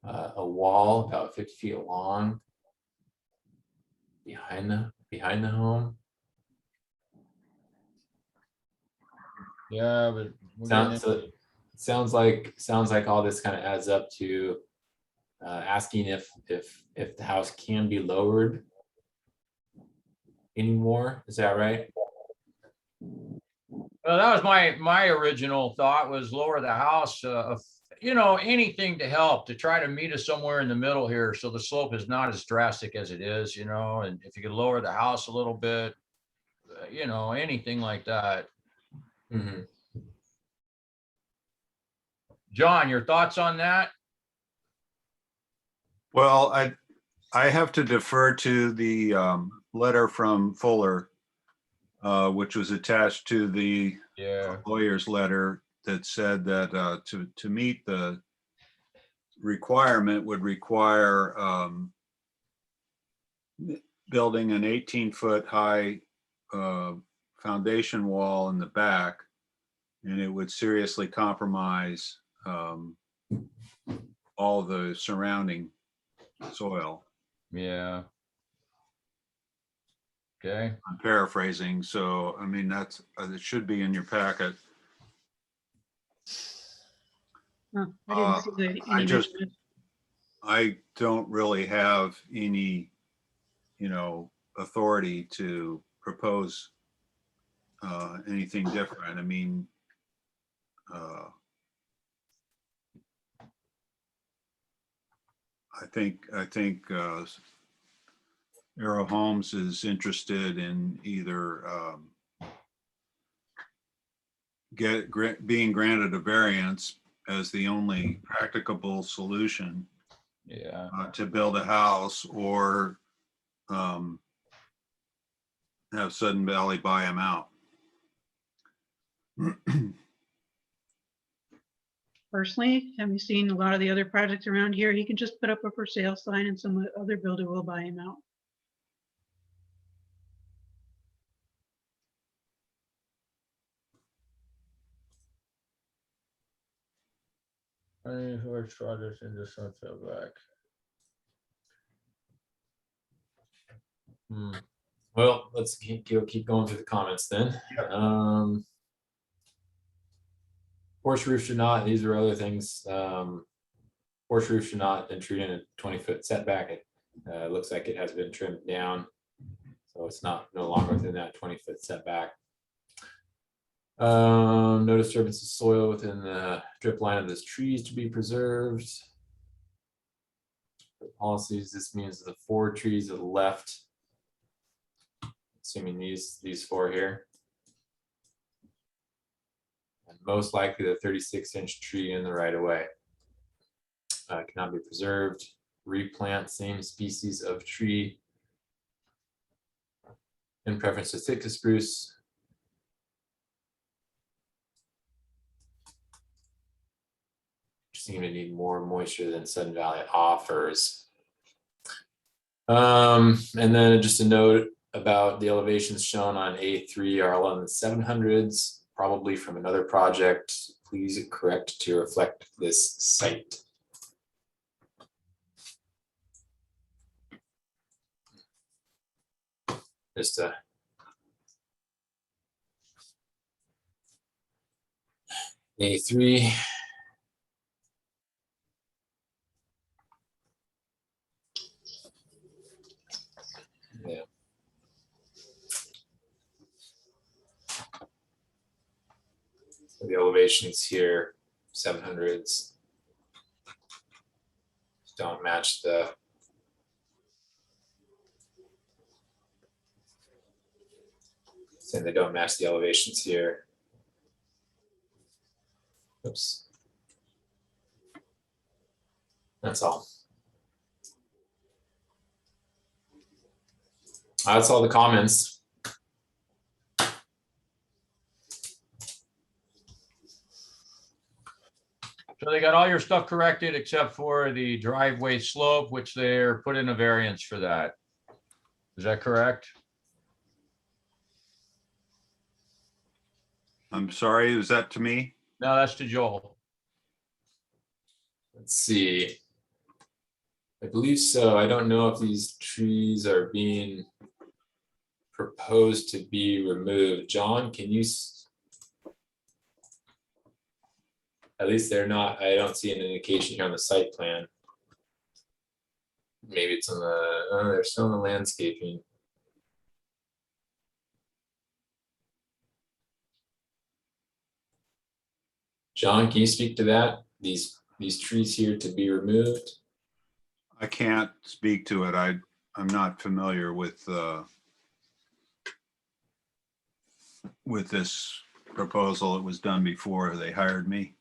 a wall about 50 feet long behind the home. Yeah, but Sounds like all this kind of adds up to asking if the house can be lowered anymore. Is that right? Well, that was my original thought, was lower the house, anything to help, to try to meet us somewhere in the middle here. So the slope is not as drastic as it is, and if you could lower the house a little bit, anything like that. Mhm. John, your thoughts on that? Well, I have to defer to the letter from Fuller, which was attached to the Yeah. lawyer's letter that said that to meet the requirement would require building an 18-foot high foundation wall in the back, and it would seriously compromise all the surrounding soil. Yeah. Okay. I'm paraphrasing, so I mean, that's, it should be in your packet. Oh, I didn't see the, I any just- measurement. I don't really have any, authority to propose anything different. I mean, I think Arrow Homes is interested in either being granted a variance as the only practicable solution Yeah. to build a house, or have Sudden Valley buy them out. Personally, have you seen a lot of the other projects around here? He can just put up a for sale sign and some other builder will buy him out. Let's try this into Sunset back. Well, let's keep going through the comments then. Porch roof should not, these are other things. Porch roof should not intrude in a 20-foot setback. It looks like it has been trimmed down, so it's no longer within that 20-foot setback. No disturbance of soil within the drip line of this trees to be preserved. For policies, this means the 4 trees to the left, assuming these 4 here. And most likely the 36-inch tree in the right of way cannot be preserved. Replant same species of tree in preference to Sitka spruce. Seem to need more moisture than Sudden Valley offers. And then just a note about the elevations shown on A3 are all in the 700s, probably from another project. Please correct to reflect this site. Just a A3. Yeah. So the elevations here, 700s, don't match the saying they don't match the elevations here. Oops. That's all. That's all the comments. So they got all your stuff corrected except for the driveway slope, which they're put in a variance for that. Is that correct? I'm sorry, is that to me? No, that's to Joel. Let's see. I believe so. I don't know if these trees are being proposed to be removed. John, can you? At least they're not, I don't see an indication here on the site plan. Maybe it's on the, oh, they're still in the landscaping. John, can you speak to that? These trees here to be removed? I can't speak to it. I'm not familiar with this proposal. It was done before they hired me.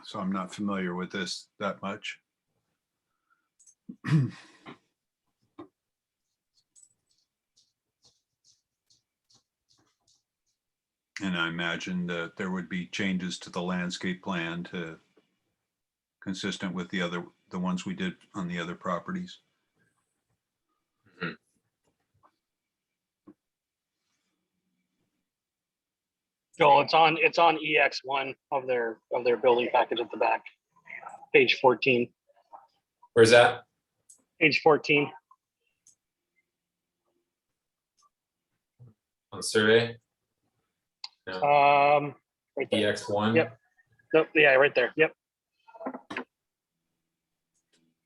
So I'm not familiar with this that much. And I imagine that there would be changes to the landscape plan to consistent with the ones we did on the other properties. Joel, it's on EX1 of their building package at the back, page 14. Where's that? Page 14. On the survey? No, Right there. EX1? Yep. Nope, yeah, right there. Yep.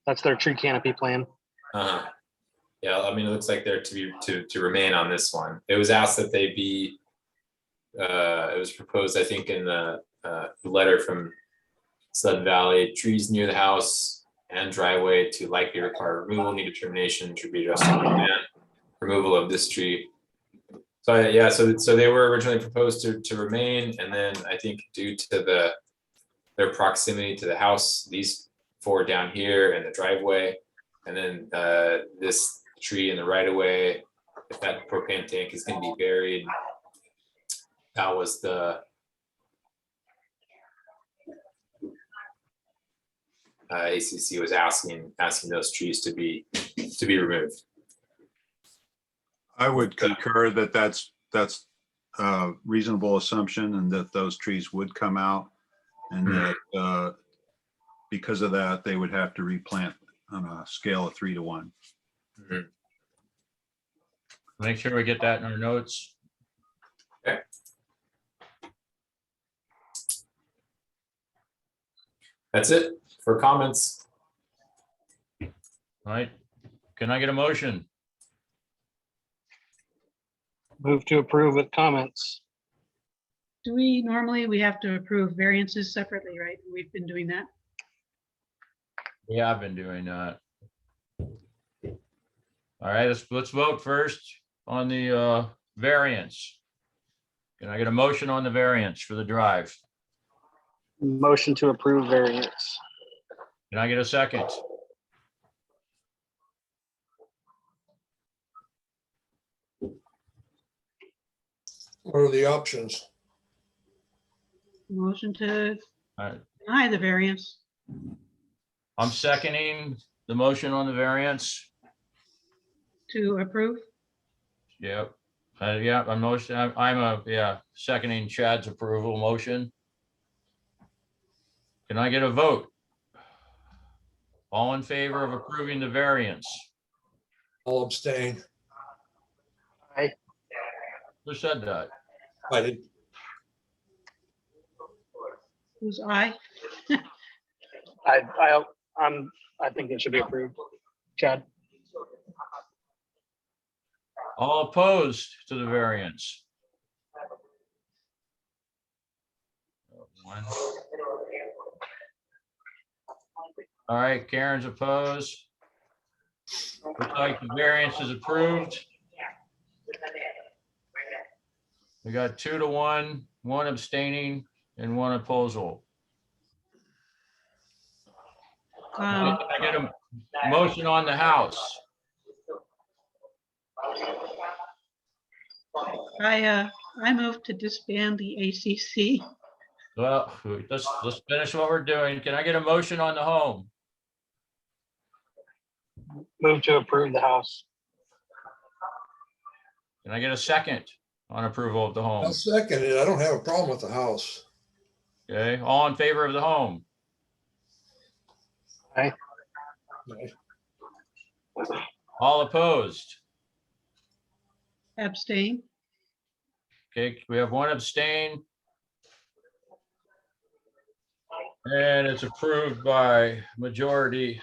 That's their tree canopy plan. Yeah, I mean, it looks like they're to remain on this one. It was asked that they be, it was proposed, I think, in the letter from Sudden Valley, trees near the house and driveway to likely require removal, need determination should be addressed on the plan. Removal of this tree. So yeah, so they were originally proposed to remain, and then I think due to their proximity to the house, these 4 down here and the driveway, and then this tree in the right of way, if that propane tank is going to be buried, that was the ACC was asking those trees to be removed. I would concur that that's a reasonable assumption and that those trees would come out, and that because of that, they would have to replant on a scale of 3 to 1. Make sure we get that in our notes. Okay. That's it for comments. All right. Can I get a motion? Move to approve with comments. Do we normally have to approve variances separately, right? We've been doing that. Yeah, I've been doing that. All right, let's vote first on the variance. Can I get a motion on the variance for the drive? Motion to approve variance. Can I get a second? What are the options? Motion to All right, deny the variance. I'm seconding the motion on the variance. To approve. Yep. Yeah, I'm seconding Chad's approval motion. Can I get a vote? All in favor of approving the variance? I'll abstain. Who said that? I did. Who's aye? I think it should be approved. Chad. All opposed to the variance? One. All right, Karen's opposed. Looks like the variance is approved. We got 2 to 1, 1 abstaining, and 1 opposal. I get a motion on the house. I move to disband the ACC. Well, let's finish what we're doing. Can I get a motion on the home? Move to approve the house. Can I get a second on approval of the home? I'll second it. I don't have a problem with the house. Okay, all in favor of the home? Aye. All opposed? Abstain. Okay, we have 1 abstain. And it's approved by majority.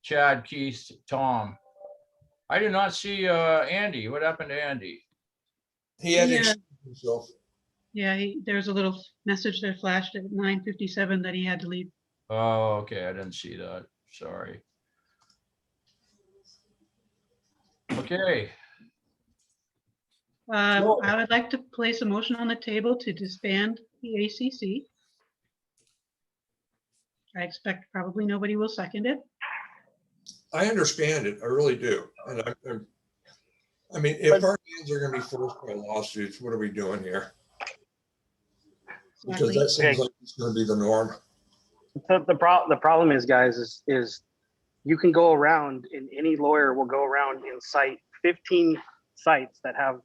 Chad, Keith, Tom. I did not see Andy. What happened to Andy? He had to Yeah. excuse himself. Yeah, there's a little message that flashed at 9:57 that he had to leave. Oh, okay, I didn't see that. Sorry. Okay, Sure. I would like to place a motion on the table to disband the ACC. I expect probably nobody will second it. I understand it. I really do. And I mean, if our hands are gonna be forced by lawsuits, what are we doing here? Because Exactly. that seems Okay. like it's gonna be the norm. The problem is, guys, is you can go around and any lawyer will go around and cite 15 sites that have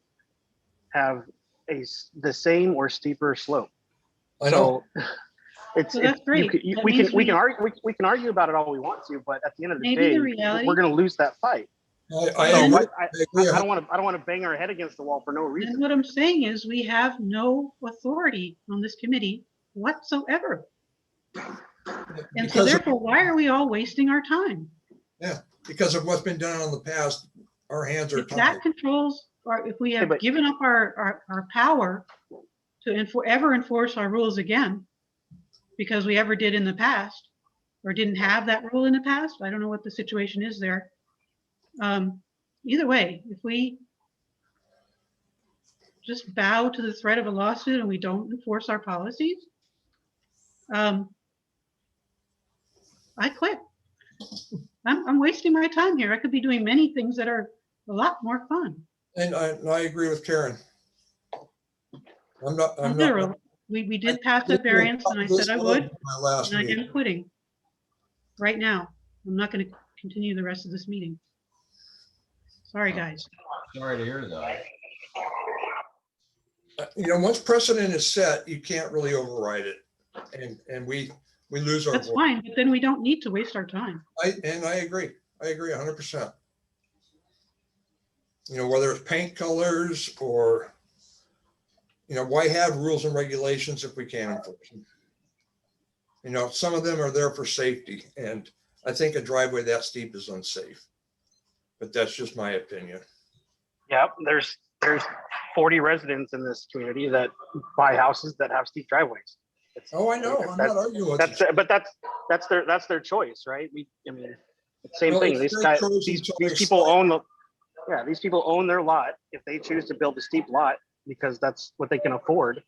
the same or steeper slope. I know. So it's, So that's great. That we means can argue about it all we want to, but at the end of the Maybe day, the reality- we're going to lose that fight. I So agree. I don't want to bang our head against the wall for no And reason. what I'm saying is we have no authority on this committee whatsoever. And so Because of- therefore, why are we all wasting our time? Because of what's been done in the past, our hands are If that tied. controls, or if we have but- given up our power to ever enforce our rules again, because we ever did in the past, or didn't have that rule in the past, I don't know what the situation is there. Either way, if we just bow to the threat of a lawsuit and we don't enforce our policies, I quit. I'm wasting my time here. I could be doing many things that are a lot more fun. And I agree with Karen. I'm not. Literal. We did pass that variance and I said I would, My last and I meeting. am quitting right now. I'm not going to continue the rest of this meeting. Sorry, guys. sorry to hear that. You know, once precedent is set, you can't really override it. And we lose our That's voice. fine, but then we don't need to waste our time. I agree. I agree 100%. You know, whether it's paint colors or, you know, why have rules and regulations if we can't enforce them? You know, some of them are there for safety, and I think a driveway that steep is unsafe. But that's just my opinion. Yeah, there's 40 residents in this community that buy houses that have steep driveways. Oh, I know. I'm not arguing with That's you. but that's their choice, right? I mean, same Well, thing. it's These their guys, choice these until they people sell it. own these people own their lot. If they choose to build a steep lot because that's what they can afford,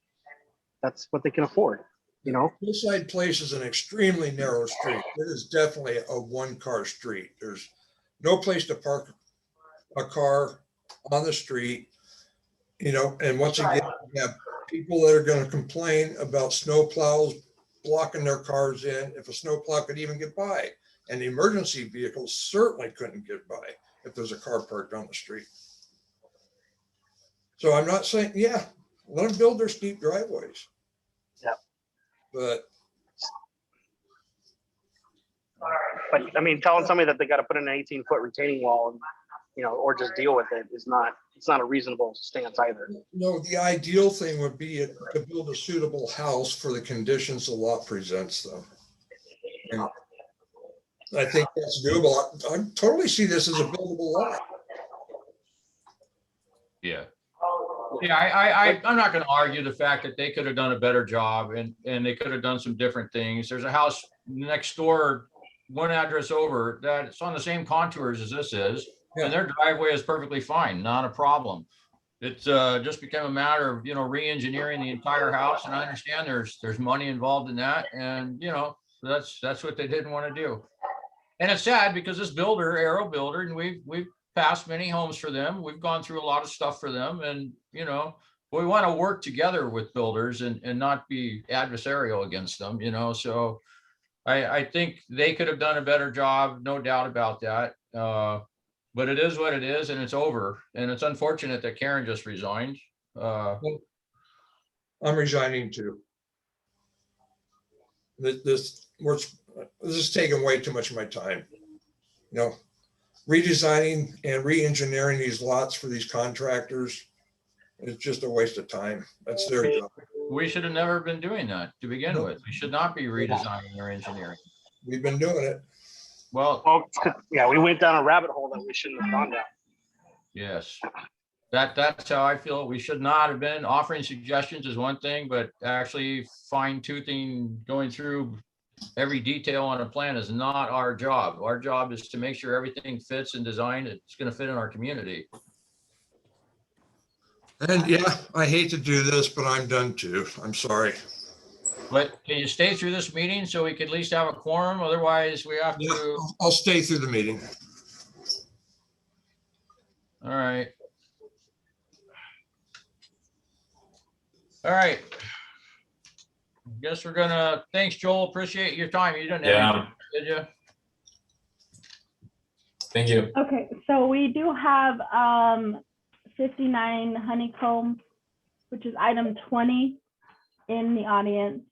that's what they can afford. You know, Hillside Place is an extremely narrow street. It is definitely a one-car street. There's no place to park a car on the street. You know, and once again, you have people that are going to complain about snow plows blocking their cars in, if a snow plow could even get by. And the emergency vehicles certainly couldn't get by if there's a car parked on the street. So I'm not saying, yeah, let them build their steep driveways. Yeah. But I mean, telling somebody that they got to put in an 18-foot retaining wall and, you know, or just deal with it it's not a reasonable stance either. no, the ideal thing would be to build a suitable house for the conditions the lot presents them. And I think that's doable. I totally see this as a buildable lot. Yeah. Yeah, I'm not gonna argue the fact that they could have done a better job and they could have done some different things. There's a house next door, one address over, that it's on the same contours as this is. And their driveway is perfectly fine, not a problem. It's just become a matter of, you know, re-engineering the entire house. And I understand there's money involved in that. And, you know, that's what they didn't want to do. And it's sad because this builder, Aero Builder, and we've passed many homes for them. We've gone through a lot of stuff for them. And, you know, we want to work together with builders and not be adversarial against them, you know. So I think they could have done a better job, no doubt about that. But it is what it is, and it's over. And it's unfortunate that Karen just resigned. I'm resigning too. This is taking way too much of my time. You know, redesigning and re-engineering these lots for these contractors, it's just a waste of time. That's their job. We should have never been doing that to begin No. with. We should not be redesigning or engineering. We've been doing it. Well, Well, yeah, we went down a rabbit hole that we shouldn't have gone down. yes. That's how I feel. We should not have been. Offering suggestions is one thing, but actually fine toothing, going through every detail on a plan is not our job. Our job is to make sure everything fits and design. It's going to fit in our community. And yeah, I hate to do this, but I'm done too. I'm sorry. But can you stay through this meeting so we could at least have a quorum? Otherwise, we have Yeah, to. I'll stay through the meeting. All right. All right. Guess we're gonna, thanks, Joel. Appreciate your time. You didn't have Yeah, anything, did you? thank you. Okay, so we do have 59 Honeycomb, which is item 20 in the audience.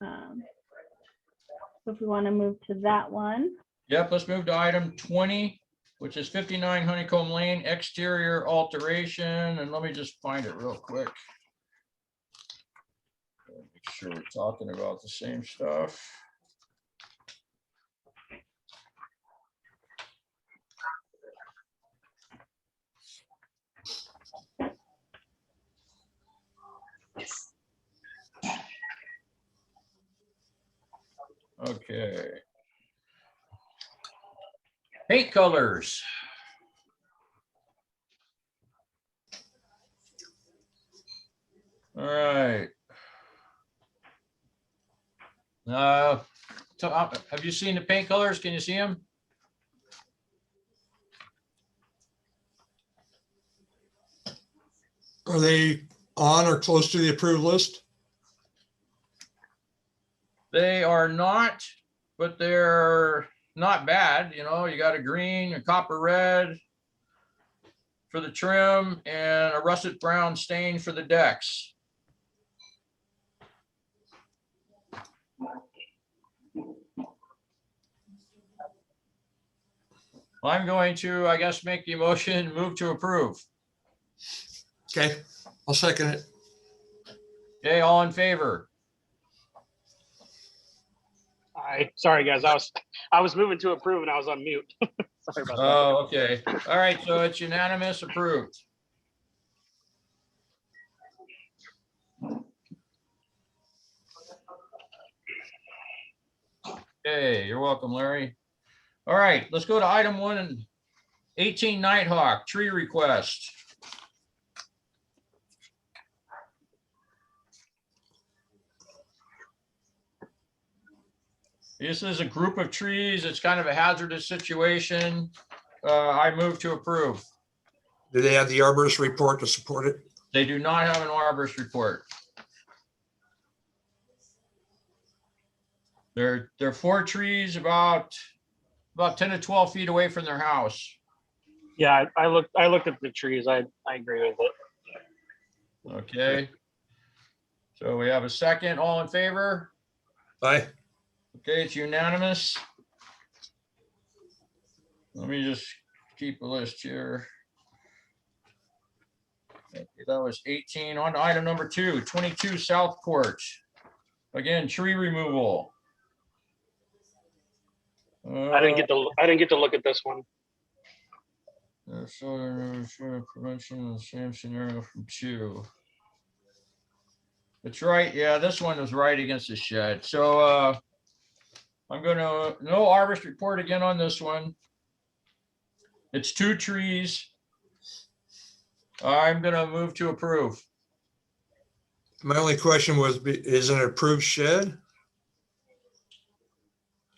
So if we want to move to that one. Yep, let's move to item 20, which is 59 Honeycomb Lane, exterior alteration. And let me just find it real quick. Make sure we're talking about the same stuff. Okay. Paint colors. All right. Have you seen the paint colors? Can you see them? Are they on or close to the approved list? They are not, but they're not bad. You know, you got a green, a copper red for the trim, and a russet brown stain for the decks. I'm going to, I guess, make the motion, move to approve. Okay, I'll second it. Okay, all in favor? Sorry, guys, I was moving to approve and I was on mute. Sorry about that. Oh, okay. All right, so it's unanimous, approved. Okay, you're welcome, Larry. All right, let's go to item 1 and 18 Nighthawk tree request. This is a group of trees. It's kind of a hazardous situation. I move to approve. Do they have the arborist report to support it? They do not have an arborist report. They're 4 trees about 10 to 12 feet away from their house. Yeah, I looked at the trees. I agree with it. Okay. So we have a second. All in favor? Aye. Okay, it's unanimous. Let me just keep a list here. Okay, that was 18. On to item number 2, 22 South Porch. Again, tree removal. I didn't get to look at this one. So prevention of the same scenario from 2. That's right. Yeah, this one was right against the shed. So I'm gonna, no arborist report again on this one. It's 2 trees. I'm gonna move to approve. My only question was, is it an approved shed?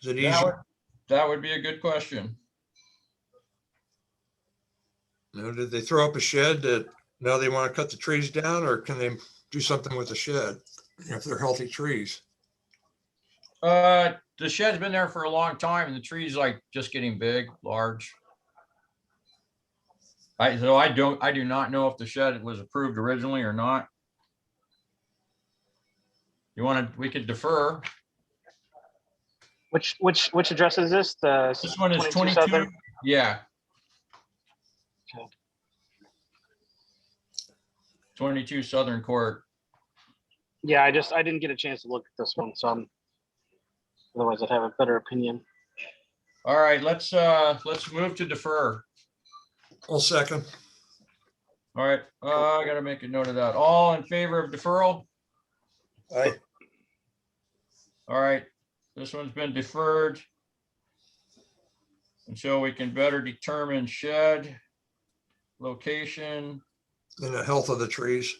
Is it easy? That would be a good question. No, did they throw up a shed that now they want to cut the trees down, or can they do something with the shed if they're healthy trees? The shed's been there for a long time and the tree's like just getting big, large. I do not know if the shed was approved originally or not. We could defer. Which address is this? This one is 22. Southern? Yeah. Okay. 22 Southern Court. Yeah, I didn't get a chance to look at this one, so otherwise I'd have a better opinion. All right, let's move to defer. I'll second. All right, I gotta make a note of that. All in favor of deferral? Aye. All right, this one's been deferred until we can better determine shed location And the health of the trees.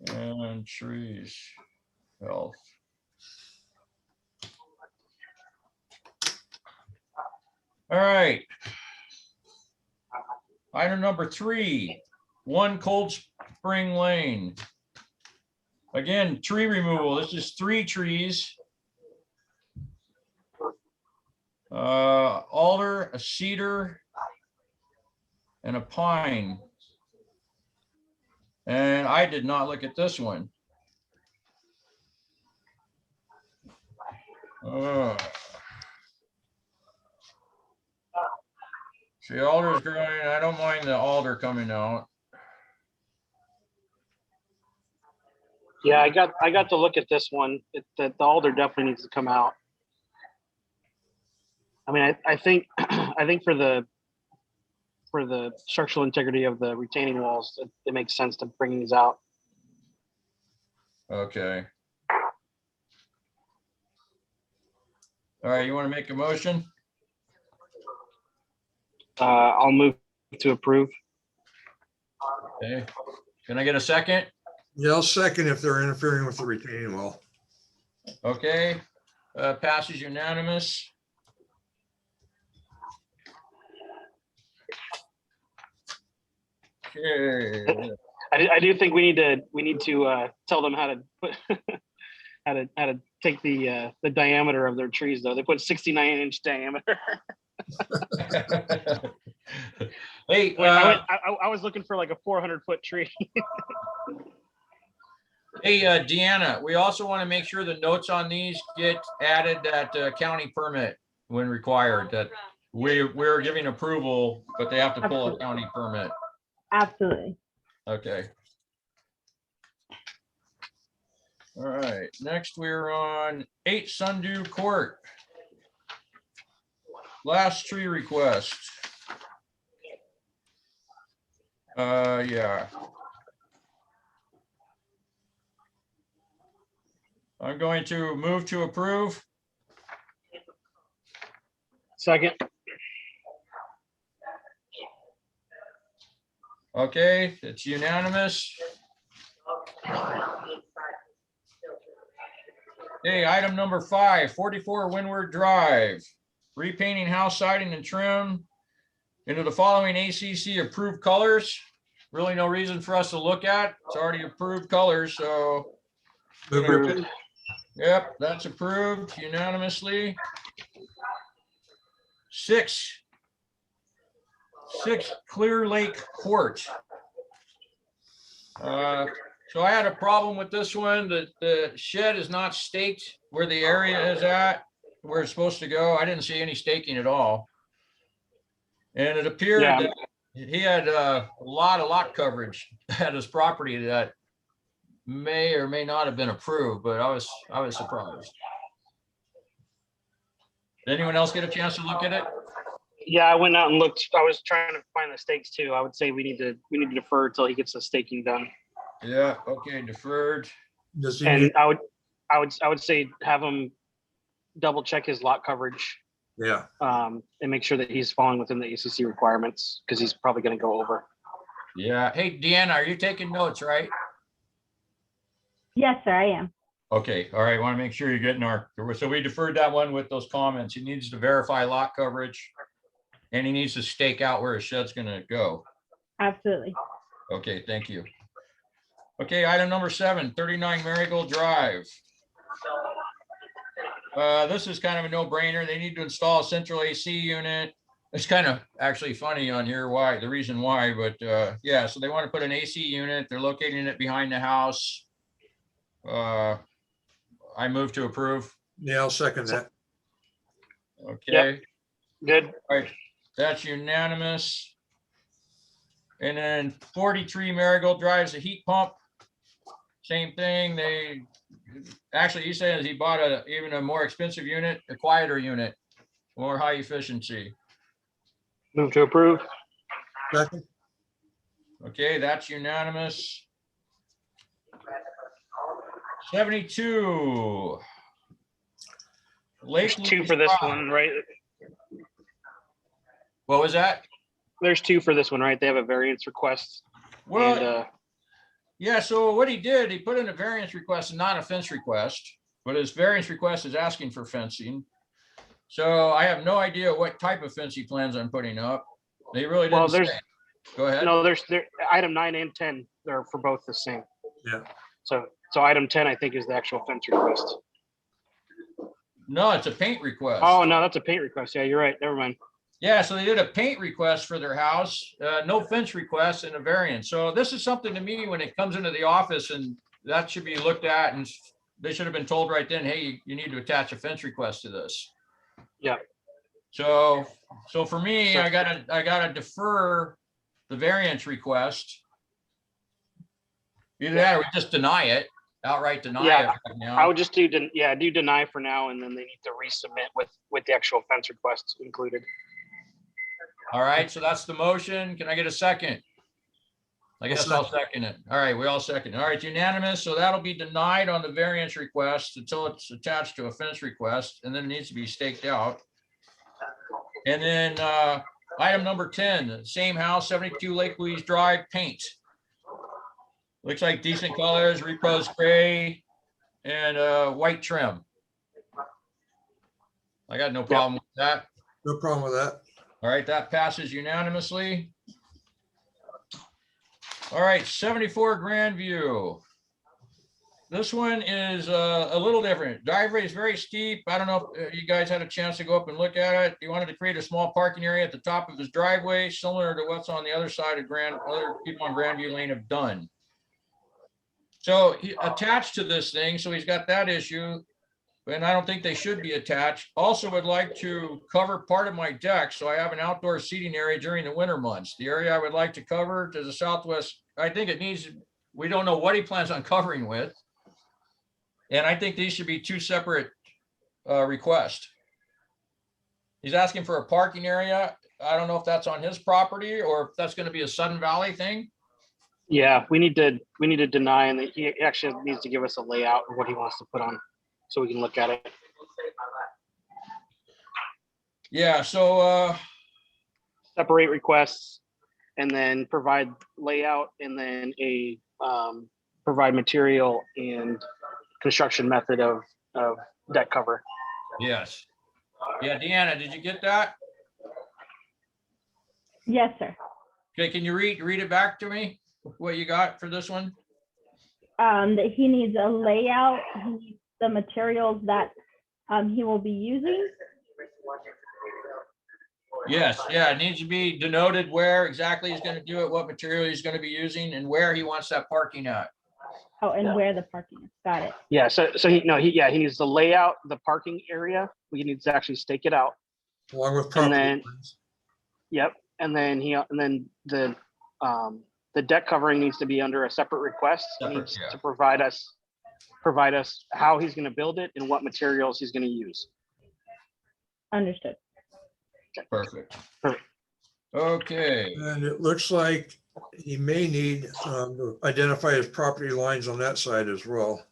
and trees health. All right. Item number 3, 1 Cold Spring Lane. Again, tree removal. This is 3 trees. Alder, a cedar, and a pine. And I did not look at this one. See, alder is growing. I don't mind the alder coming out. Yeah, I got to look at this one. The alder definitely needs to come out. I mean, I think I think for the structural integrity of the retaining walls, it makes sense to bring these out. Okay. All right, you want to make a motion? I'll move to approve. Okay. Can I get a second? Yeah, I'll second if they're interfering with the retaining wall. Okay, passes unanimous. Okay. I do think we need to tell them how to put how to take the diameter of their trees though. They put 69-inch diameter. Hey, I was looking for like a 400-foot tree. hey, Deanna, we also want to make sure the notes on these get added at county permit when required, that we're giving approval, but they have to pull a county permit. Absolutely. Okay. All right, next we're on 8 Sundew Court. Last tree request. Yeah. I'm going to move to approve. Second. Okay, it's unanimous. Okay, item number 5, 44 Windward Drive. Repainting house siding and trim into the following ACC approved colors. Really no reason for us to look at. It's already approved colors, so. Move to approve. Yep, that's approved unanimously. 6 Clear Lake Court. So I had a problem with this one, that the shed is not staked where the area is at, where it's supposed to go. I didn't see any staking at all. And it appeared Yeah. that he had a lot of lot coverage at his property that may or may not have been approved, but I was surprised. Did anyone else get a chance to look at it? Yeah, I went out and looked. I was trying to find the stakes too. I would say we need to defer until he gets the staking done. Yeah, okay, deferred. Does he And need- I would say have him double check his lot coverage Yeah, and make sure that he's falling within the ACC requirements, because he's probably going to go over. Yeah. Hey, Deanna, are you taking notes, right? Yes, sir, I am. Okay, all right. Want to make sure you're getting so we deferred that one with those comments. He needs to verify lot coverage and he needs to stake out where his shed's gonna go. Absolutely. Okay, thank you. Okay, item number 7, 39 Marigold Drive. This is kind of a no-brainer. They need to install a central AC unit. It's kind of actually funny on here why, the reason why, but yeah, so they want to put an AC unit. They're locating it behind the house. I move to approve. yeah, I'll second that. Okay. Good. All right, that's unanimous. And then 43 Marigold Drive is a heat pump. Same thing. Actually, he says he bought even a more expensive unit, a quieter unit, more high efficiency. Move to approve. Second. Okay, that's unanimous. 72. There's Lake. two for this one, right? What was that? There's two for this one, right? They have a variance request. Well, And, yeah, so what he did, he put in a variance request and not a fence request, but his variance request is asking for fencing. So I have no idea what type of fence he plans on putting up. They really well, didn't there's, say. Go ahead. no, there's, item 9 and 10, they're for both the same. Yeah. So item 10, I think, is the actual fence request. No, it's a paint request. Oh, no, that's a paint request. Yeah, you're right. Never mind. Yeah, so they did a paint request for their house, no fence request and a variance. So this is something to me when it comes into the office, and that should be looked at, and they should have been told right then, hey, you need to attach a fence request to this. Yeah. So for me, So- I gotta defer the variance request. Either that or we just deny it, outright deny Yeah, it right I now. would just do deny for now, and then they need to resubmit with the actual fence requests included. All right, so that's the motion. Can I get a second? I guess I'll second it. All right, we all second. All right, unanimous. So that'll be denied on the variance request until it's attached to a fence request, and then it needs to be staked out. And then item number 10, same house, 72 Lake Louise Drive, paint. Looks like decent colors, repose gray and white trim. I got no problem with that. No problem with that. All right, that passes unanimously. All right, 74 Grandview. This one is a little different. Driveway is very steep. I don't know if you guys had a chance to go up and look at it. He wanted to create a small parking area at the top of his driveway, similar to what's on the other side of other people on Grandview Lane have done. So he attached to this thing, so he's got that issue. And I don't think they should be attached. Also would like to cover part of my deck, so I have an outdoor seating area during the winter months. The area I would like to cover to the southwest, I think it needs, we don't know what he plans on covering with. And I think these should be two separate requests. He's asking for a parking area. I don't know if that's on his property or if that's going to be a Sudden Valley thing. Yeah, we need to deny, and he actually needs to give us a layout of what he wants to put on, so we can look at it. Yeah, so Separate requests, and then provide layout, and then provide material and construction method of deck cover. yes. Yeah, Deanna, did you get that? Yes, sir. Okay, can you read it back to me? What you got for this one? That he needs a layout, he needs the materials that he will be using. Yes, yeah, it needs to be denoted where exactly he's gonna do it, what material he's gonna be using, and where he wants that parking at. Oh, and where the parking is. Got it. Yeah, so he needs to lay out the parking area. We need to actually stake it out. Along with And property then- lines. Yep, and then the deck covering needs to be under a separate request. He Separate, needs yeah. to provide us how he's going to build it and what materials he's going to use. Understood. Perfect. Perfect. Okay, And it looks like he may need to identify his property lines on that side as well.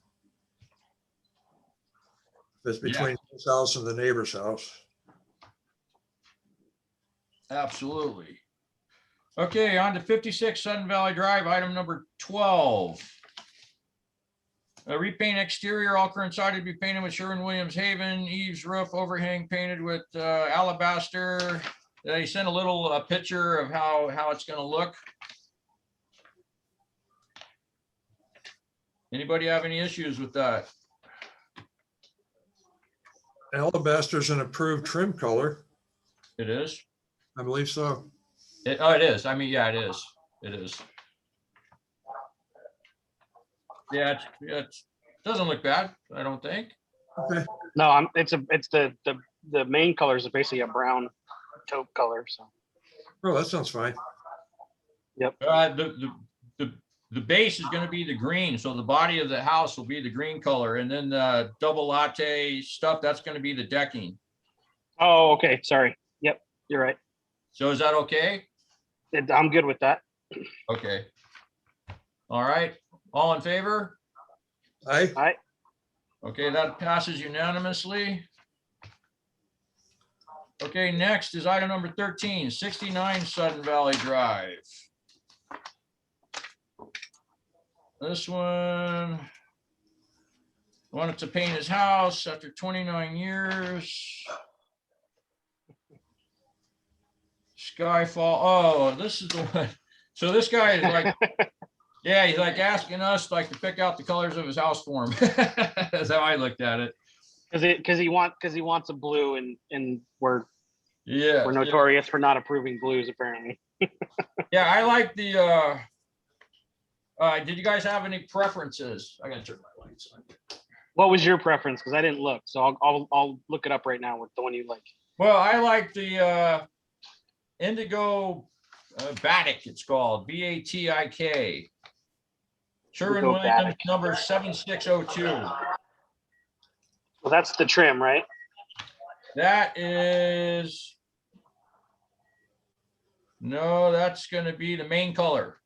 If it's between his house and the neighbor's house. absolutely. Okay, on to 56 Sudden Valley Drive, item number 12. A repaint exterior, all current siding to be painted with Sherwin-Williams Haven, eaves, roof, overhang painted with alabaster. He sent a little picture of how it's gonna look. Anybody have any issues with that? Alabaster's an approved trim color. It is? I believe so. It is. I mean, yeah, it is. It is. Yeah, it doesn't look bad, I don't think. Okay. No, it's the main colors are basically a brown taupe color. So Oh, that sounds fine. The base is gonna be the green, so the body of the house will be the green color, and then the double latte stuff, that's gonna be the decking. oh, okay, sorry. Yep, you're right. So is that okay? I'm good with that. Okay. All right, all in favor? Aye. Okay, that passes unanimously. Okay, next is item number 13, 69 Sudden Valley Drive. This one wanted to paint his house after 29 years. Skyfall, oh, this is the one. So this guy is like, yeah, he's like asking us like to pick out the colors of his house for him. That's how I looked at it. Because he wants a blue, and we're Yeah. notorious for not approving blues apparently. Yeah, I like the, did you guys have any preferences? I gotta turn my lights on. What was your preference? Because I didn't look, so I'll look it up right now with the one you like. Well, I like the, Indigo Batik, it's called, BATIK. Sherwin-Williams, Batik. number 7602. Well, that's the trim, right? That is, no, that's gonna be the main color.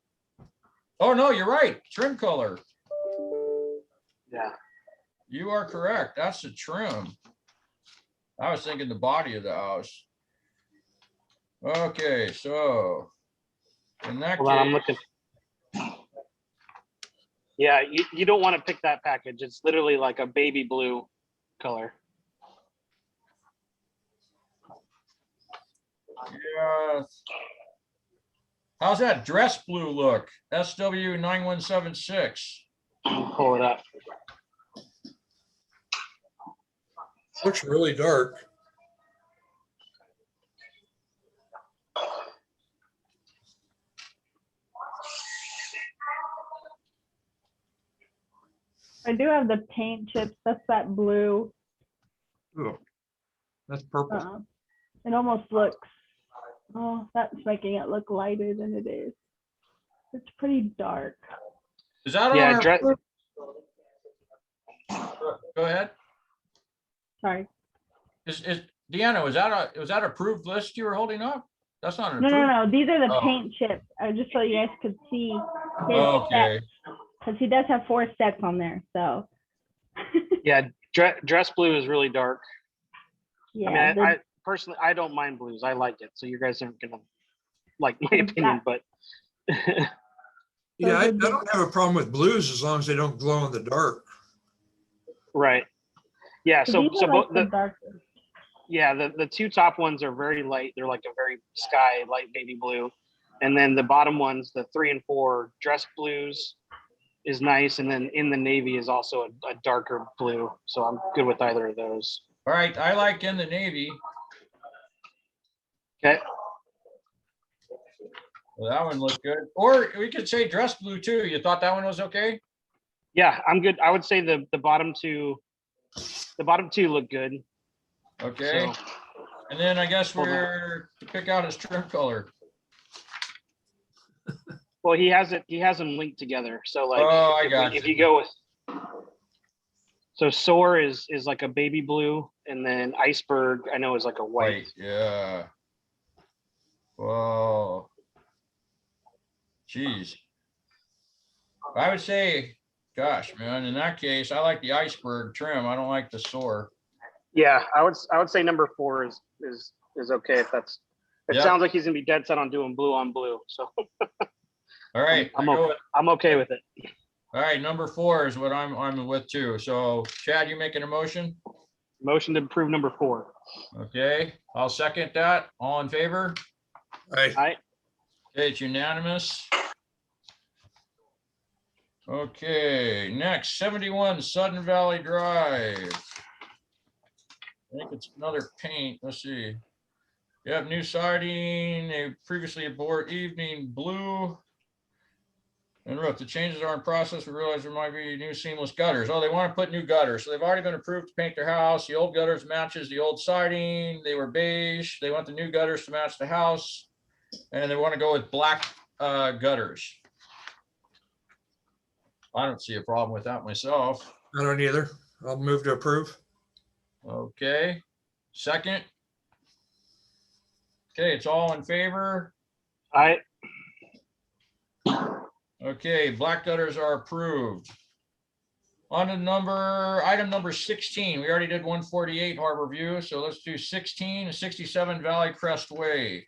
Oh, no, you're right, trim color. Yeah. You are correct, that's the trim. I was thinking the body of the house. Okay, so in that Hold on, I'm case, looking. Yeah, you don't want to pick that package. It's literally like a baby blue color. yeah. How's that dress blue look? SW 9176. Pull it up. Looks really dark. I do have the paint chips. That's that blue. Ooh, that's purple. It almost looks, oh, that's making it look lighter than it is. It's pretty dark. Is that on Yeah, our? Go ahead. Sorry. Is Deanna, was that approved list you were holding up? That's not an No, approved. no, no. These are the Oh. paint chips. Just so you guys could see. Okay. Because he does have 4 sets on there. So. Yeah, dress blue is really dark. Yeah. I mean, I personally, I don't mind blues. I like it. So you guys aren't gonna like my opinion, but Yeah, I don't have a problem with blues as long as they don't glow in the dark. right. Yeah. So these are like both the the darker. yeah the two top ones are very light. They're like a very sky light baby blue, and then the bottom ones, the 3 and 4 dress blues, is nice, and then in the navy is also a darker blue. So I'm good with either of those. All right, I like in the navy. Okay. Well, that one looked good. Or we could say dress blue too. You thought that one was okay? Yeah, I'm good. I would say the bottom two look good. Okay. So, And then I guess Hold on. we're to pick out his trim color. well, he has them linked together. So like, Oh, I got if you. you go with, so soar is like a baby blue, and then iceberg I know is like a white. White, yeah. Whoa. Jeez. I would say, gosh, man, in that case, I like the iceberg trim. I don't like the soar. Yeah, I would say number 4 is okay if that's. It Yep. sounds like he's gonna be dead set on doing blue on blue. So All right. I'm okay with it. All right, number 4 is what I'm with too. So Chad, you making a motion? Motion to approve number 4. Okay, I'll second that. All in favor? Aye. Okay, it's unanimous. Okay, next, 71 Sudden Valley Drive. I think it's another paint. Let's see. You have new siding, they previously aboard evening blue. And wrote, the changes are in process. We realize there might be new seamless gutters. Oh, they want to put new gutters. So they've already been approved to paint their house. The old gutters matches the old siding. They were beige. They want the new gutters to match the house. And they want to go with black gutters. I don't see a problem with that myself. I don't either. I'll move to approve. Okay, second. Okay, it's all in favor. I Okay, black gutters are approved. On to item number 16. We already did 148 Harborview, so let's do 16, 67 Valley Crest Way.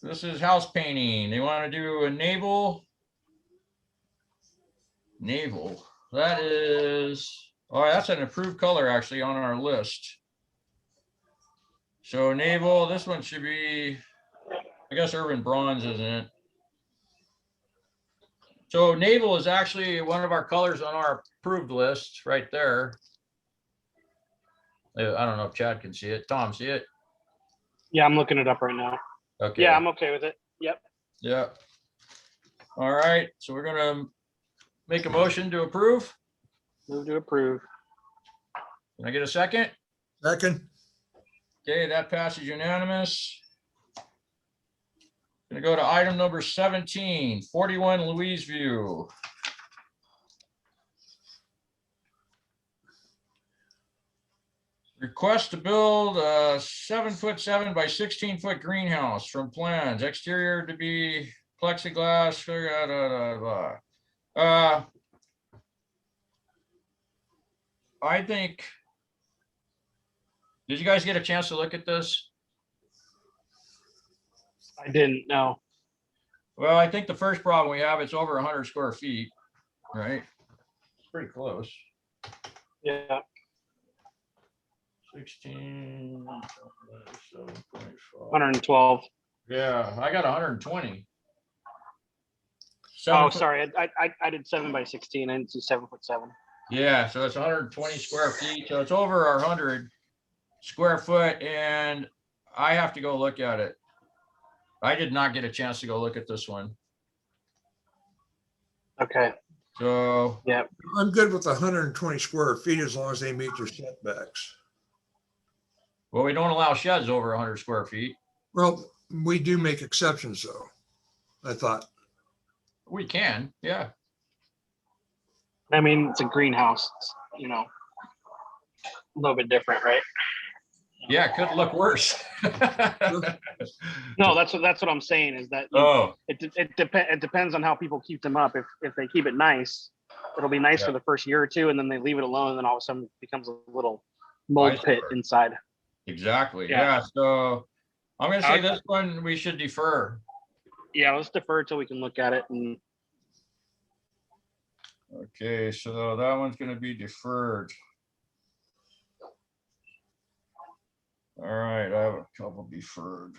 This is house painting. They want to do a naval. That is, oh, that's an approved color actually on our list. So naval, this one should be, I guess urban bronze, isn't it? So naval is actually one of our colors on our approved list right there. I don't know if Chad can see it. Tom, see it? Yeah, I'm looking it up right now. Okay. Yeah, I'm okay with it. Yep. Yeah. All right, so we're gonna make a motion to approve. Move to approve. Can I get a second? Second, Okay, that passes unanimous. Gonna go to item number 17, 41 Louise View. Request to build a 7'7" by 16-foot greenhouse from plans. Exterior to be plexiglass. I think. Did you guys get a chance to look at this? I didn't know. Well, I think the first problem we have, it's over 100 square feet, right? It's pretty close. Yeah. 16. 112. Yeah, I got 120. Oh, sorry. I did 7 by 16. I didn't see 7'7". Yeah, so it's 120 square feet. So it's over our 100 square foot, and I have to go look at it. I did not get a chance to go look at this one. Okay. So Yeah. I'm good with 120 square feet as long as they meet their setbacks. well, we don't allow sheds over 100 square feet. Well, we do make exceptions though, I thought. We can, yeah. I mean, it's a greenhouse, it's, you know, a little bit different, right? Yeah, it could look worse. No, that's what I'm saying is that you know, Oh, it depends on how people keep them up. If they keep it nice, it'll be nice Yeah. for the first year or two, and then they leave it alone, and then all of a sudden it becomes a little mold pit inside. exactly. Yeah. Yeah. So I'm gonna say Okay. this one we should defer. Yeah, let's defer till we can look at it. And Okay, so that one's gonna be deferred. All right, I have a couple deferred.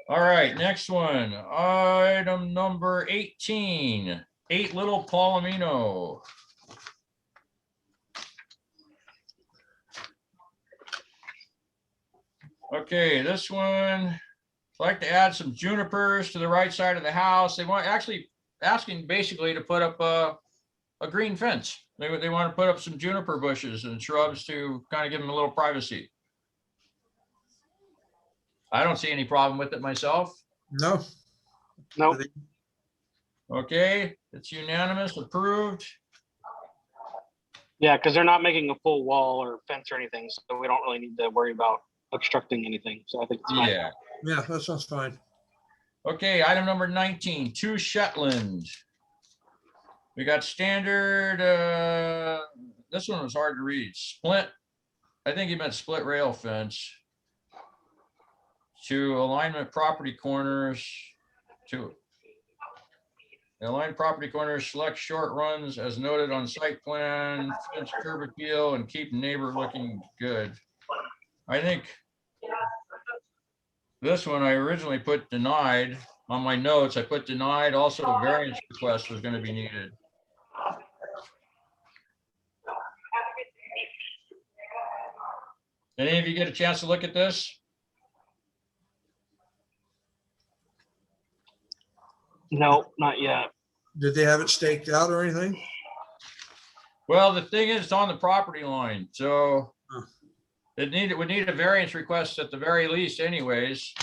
All right, next one, item number 18, 8 Little Palomino. Okay, this one, I'd like to add some junipers to the right side of the house. They want, actually asking basically to put up a green fence. They want to put up some juniper bushes and shrubs to kind of give them a little privacy. I don't see any problem with it myself. No, no, Okay, it's unanimous, approved. yeah, because they're not making a full wall or fence or anything, so we don't really need to worry about obstructing anything. So I think it's fine. Yeah. yeah, that sounds fine. Okay, item number 19, 2 Shetland. We got standard, this one was hard to read, split, I think he meant split rail fence. To alignment property corners, to align property corners, select short runs as noted on site plan, fence curb appeal, and keep neighbor looking good. I think this one I originally put denied. On my notes, I put denied, also a variance request was going to be needed. Any of you get a chance to look at this? No, not yet. Did they have it staked out or anything? Well, the thing is, it's on the property line, so Huh. it would need a variance request at the very least anyways.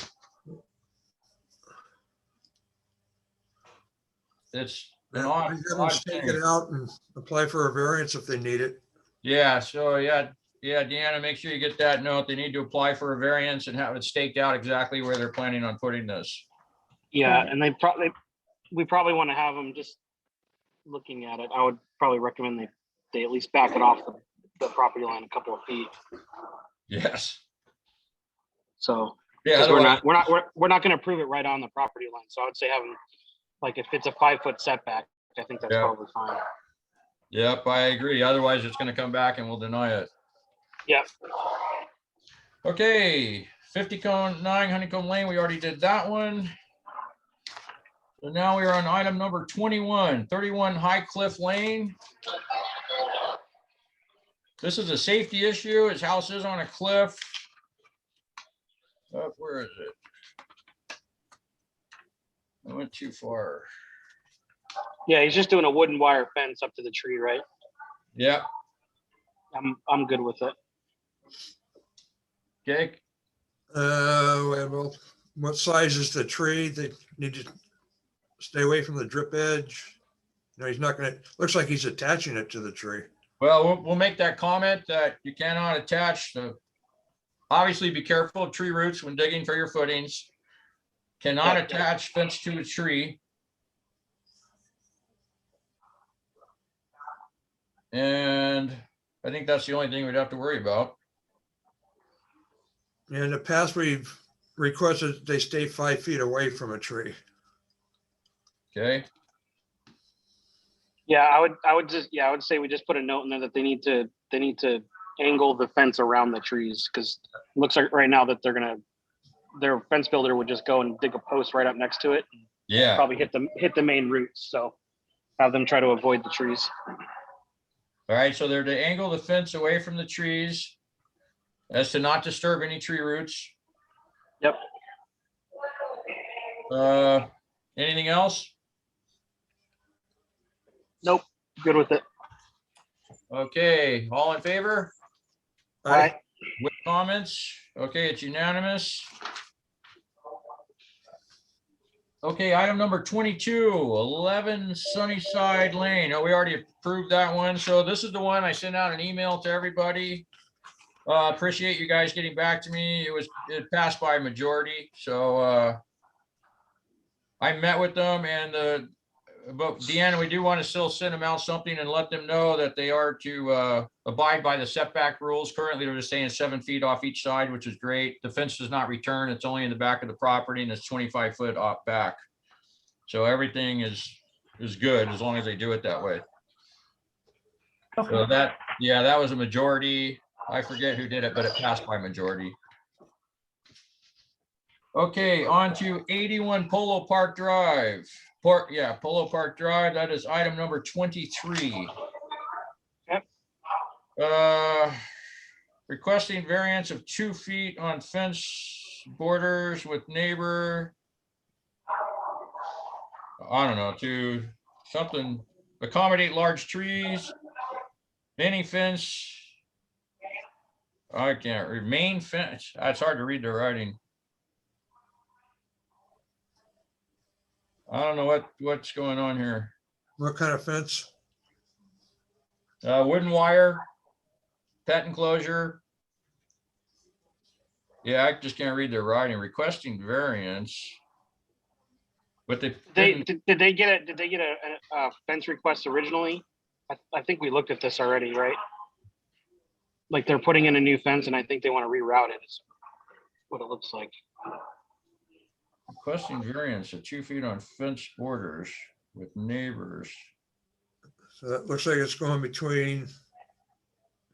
It's an Yeah, odd, have them odd stake thing. it out and apply for a variance if they need it. Yeah, so yeah, Yeah, Deanna, make sure you get that note. They need to apply for a variance and have it staked out exactly where they're planning on putting this. Yeah, Right. and we probably want to have them just looking at it. I would probably recommend they at least back it off the property line a couple of feet. Yes. So, Yeah, because otherwise, we're not going to approve it right on the property line. So I would say having, like, if it's a 5-foot setback, I think that's Yeah. probably fine. yep, I agree. Otherwise, it's gonna come back and we'll deny it. Yep. Okay, 50-9 Honeycomb Lane, we already did that one. So now we are on item number 21, 31 High Cliff Lane. This is a safety issue. His house is on a cliff. Up, where is it? I went too far. Yeah, he's just doing a wooden wire fence up to the tree, right? Yep, I'm good with it. okay, Well, what size is the tree? They need to stay away from the drip edge. No, he's not gonna, looks like he's attaching it to the tree. well, we'll make that comment that you cannot attach the, obviously be careful of tree roots when digging for your footings. Cannot Yep. attach fence to a tree. And I think that's the only thing we'd have to worry about. In the past, we've requested they stay 5 feet away from a tree. Okay, Yeah, I would say we just put a note in there that they need to angle the fence around the trees, because it looks like right now that their fence builder would just go and dig a post right up next to it, yeah, probably hit the main roots. So have them try to avoid the trees. all right, so they're to angle the fence away from the trees as to not disturb any tree roots. Yep. Anything else? Nope. Good with it. Okay, all in favor All right. with comments? Okay, it's unanimous. Okay, item number 22, 11 Sunnyside Lane. Oh, we already approved that one. So this is the one I sent out an email to everybody. Appreciate you guys getting back to me. It passed by majority. So I met with them, and but Deanna, we do want to still send them out something and let them know that they are to abide by the setback rules. Currently, they're just saying 7 feet off each side, which is great. The fence does not return. It's only in the back of the property, and it's 25 foot off back. So everything is good as long as they do it that way. So that was a majority. I forget who did it, but it passed by majority. Okay, on to 81 Polo Park Drive. Polo Park Drive, that is item number 23. Yep. Requesting variance of 2 feet on fence borders with neighbor. I don't know, to something, accommodate large trees, any fence. I can't read, main fence, it's hard to read the writing. I don't know what's going on here. What kind of fence? Wooden wire, pet enclosure. Yeah, I just can't read their writing. Requesting variance. But Did they get a fence request originally? I think we looked at this already, right? Like they're putting in a new fence, and I think they want to reroute it. Is what it looks like. Requesting variance of 2 feet on fence borders with neighbors. So that looks like it's going between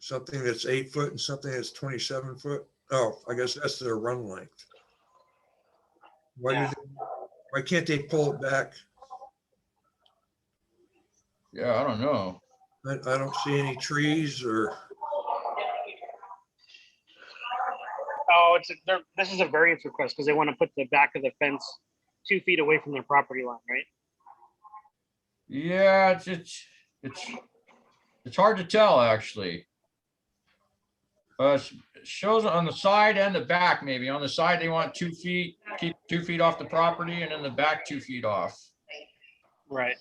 something that's 8 foot and something that's 27 foot. Oh, I guess that's their run length. Why can't they pull it back? Yeah, I don't know. I don't see any trees or. Oh, this is a variance request because they want to put the back of the fence 2 feet away from their property line, right? Yeah, it's hard to tell actually. It shows on the side and the back, maybe. On the side, they want 2 feet, keep 2 feet off the property, and in the back, 2 feet off. Right.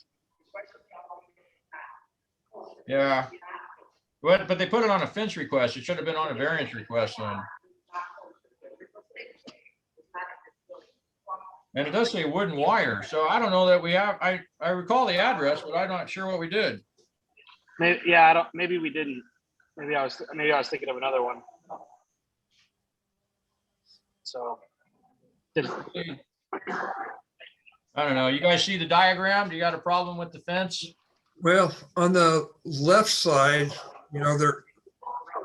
Yeah. But they put it on a fence request. It should have been on a variance request then. And it does say wooden wire, so I don't know that we have, I recall the address, but I'm not sure what we did. Maybe, yeah, I don't, maybe we didn't. Maybe I was thinking of another one. So. I don't know. You guys see the diagram? Do you got a problem with the fence? Well, on the left side, you know, they're,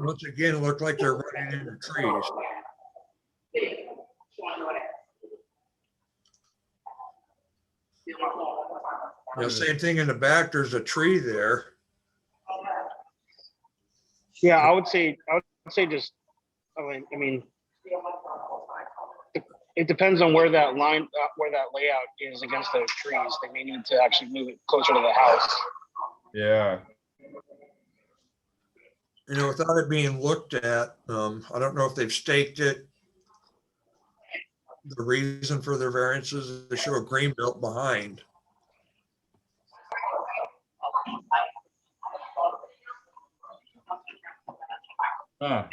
once again, look like they're running into trees. You know, same thing in the back, there's a tree there. Yeah, I would say just, I mean, it depends on where that line, where that layout is against those trees. They may need to actually move it closer to the house. Yeah. You know, without it being looked at, I don't know if they've staked it. The reason for their variances is they show a green belt behind. Huh.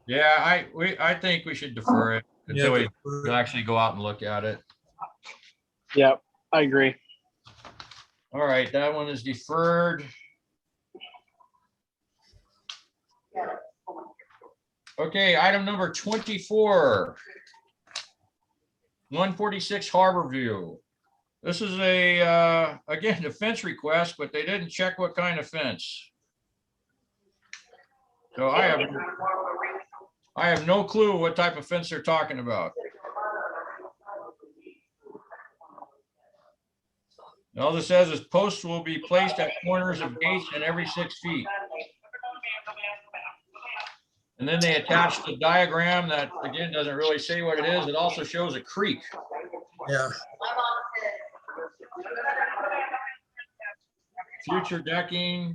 Yeah, I think we should defer it until we actually go out and look at it. Yeah, I agree. All right, that one is deferred. Okay, item number 24. 146 Harborview. This is a, again, a fence request, but they didn't check what kind of fence. So I have no clue what type of fence they're talking about. All this says is posts will be placed at corners of gates and every 6 feet. And then they attached a diagram that, again, doesn't really say what it is. It also shows a creek. Yeah. Future decking.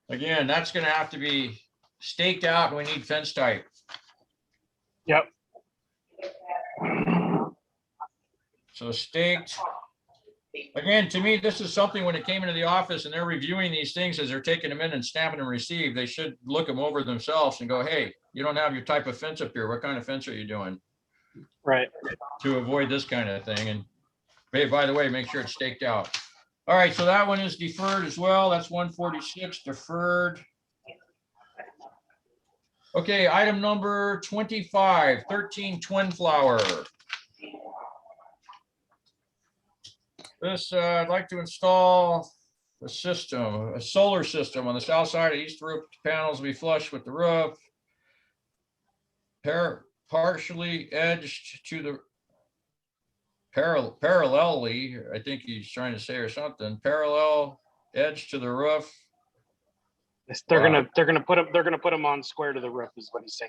Again, that's gonna have to be staked out and we need fence type. Yep. So staked. Again, to me, this is something when it came into the office and they're reviewing these things as they're taking them in and stamping and receive, they should look them over themselves and go, hey, you don't have your type of fence up here. What kind of fence are you doing? Right. To avoid this kind of thing. And hey, by the way, make sure it's staked out. All right, so that one is deferred as well. That's 146 deferred. Okay, item number 25, 13 Twin Flower. This, I'd like to install a system, a solar system on the south side of east roof. Panels will be flush with the roof. Partially edged to the parallelly, I think he's trying to say, or something, parallel edge to the roof. They're gonna put them on square to the roof is what he's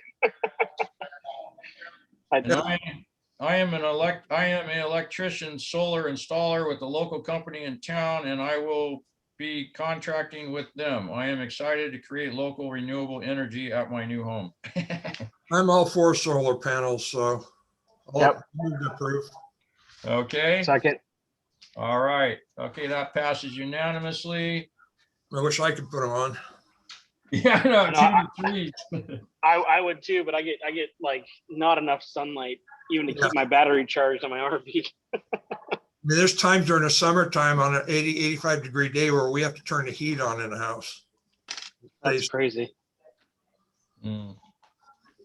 saying. I am an electrician solar installer with a local company in town, and I will be contracting with them. I am excited to create local renewable energy at my new home. I'm all for solar panels, so I'll move to approve. Okay. Second. All right. Okay, that passes unanimously. I wish I could put them on. Yeah, no, 2 to 3. I would too, but I get like not enough sunlight even to keep my battery charged on my RV. I mean, there's times during the summertime on an 80, 85 degree day where we have to turn the heat on in the house. That's crazy. Mm.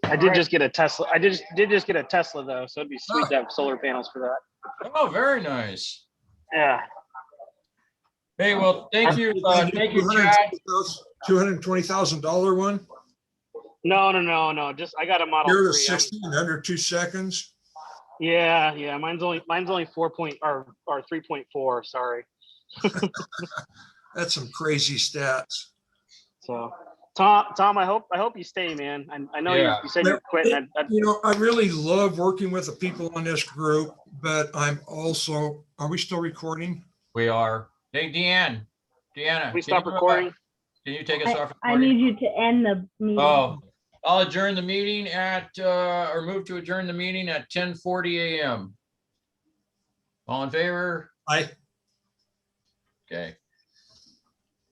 I did just get a Tesla. I did just get a Tesla though, so it'd be sweet to have solar panels for that. Oh, very nice. Yeah. Hey, well, thank you, Chad. $220,000 one. No. Just I got a Model You're the 3. 60 in under 2 seconds. Yeah. Mine's only 3.4. Sorry. That's some crazy stats. So, Tom, I hope you stay, man. I know you said you're quitting. You know, I really love working with the people on this group, but I'm also. Are we still recording? We are. Hey, Deanna. We stop recording. Can you take us off I recording? need you to end the meeting. Oh, I'll adjourn the meeting at, or move to adjourn the meeting at 10:40 a.m. All in favor? Aye. Okay.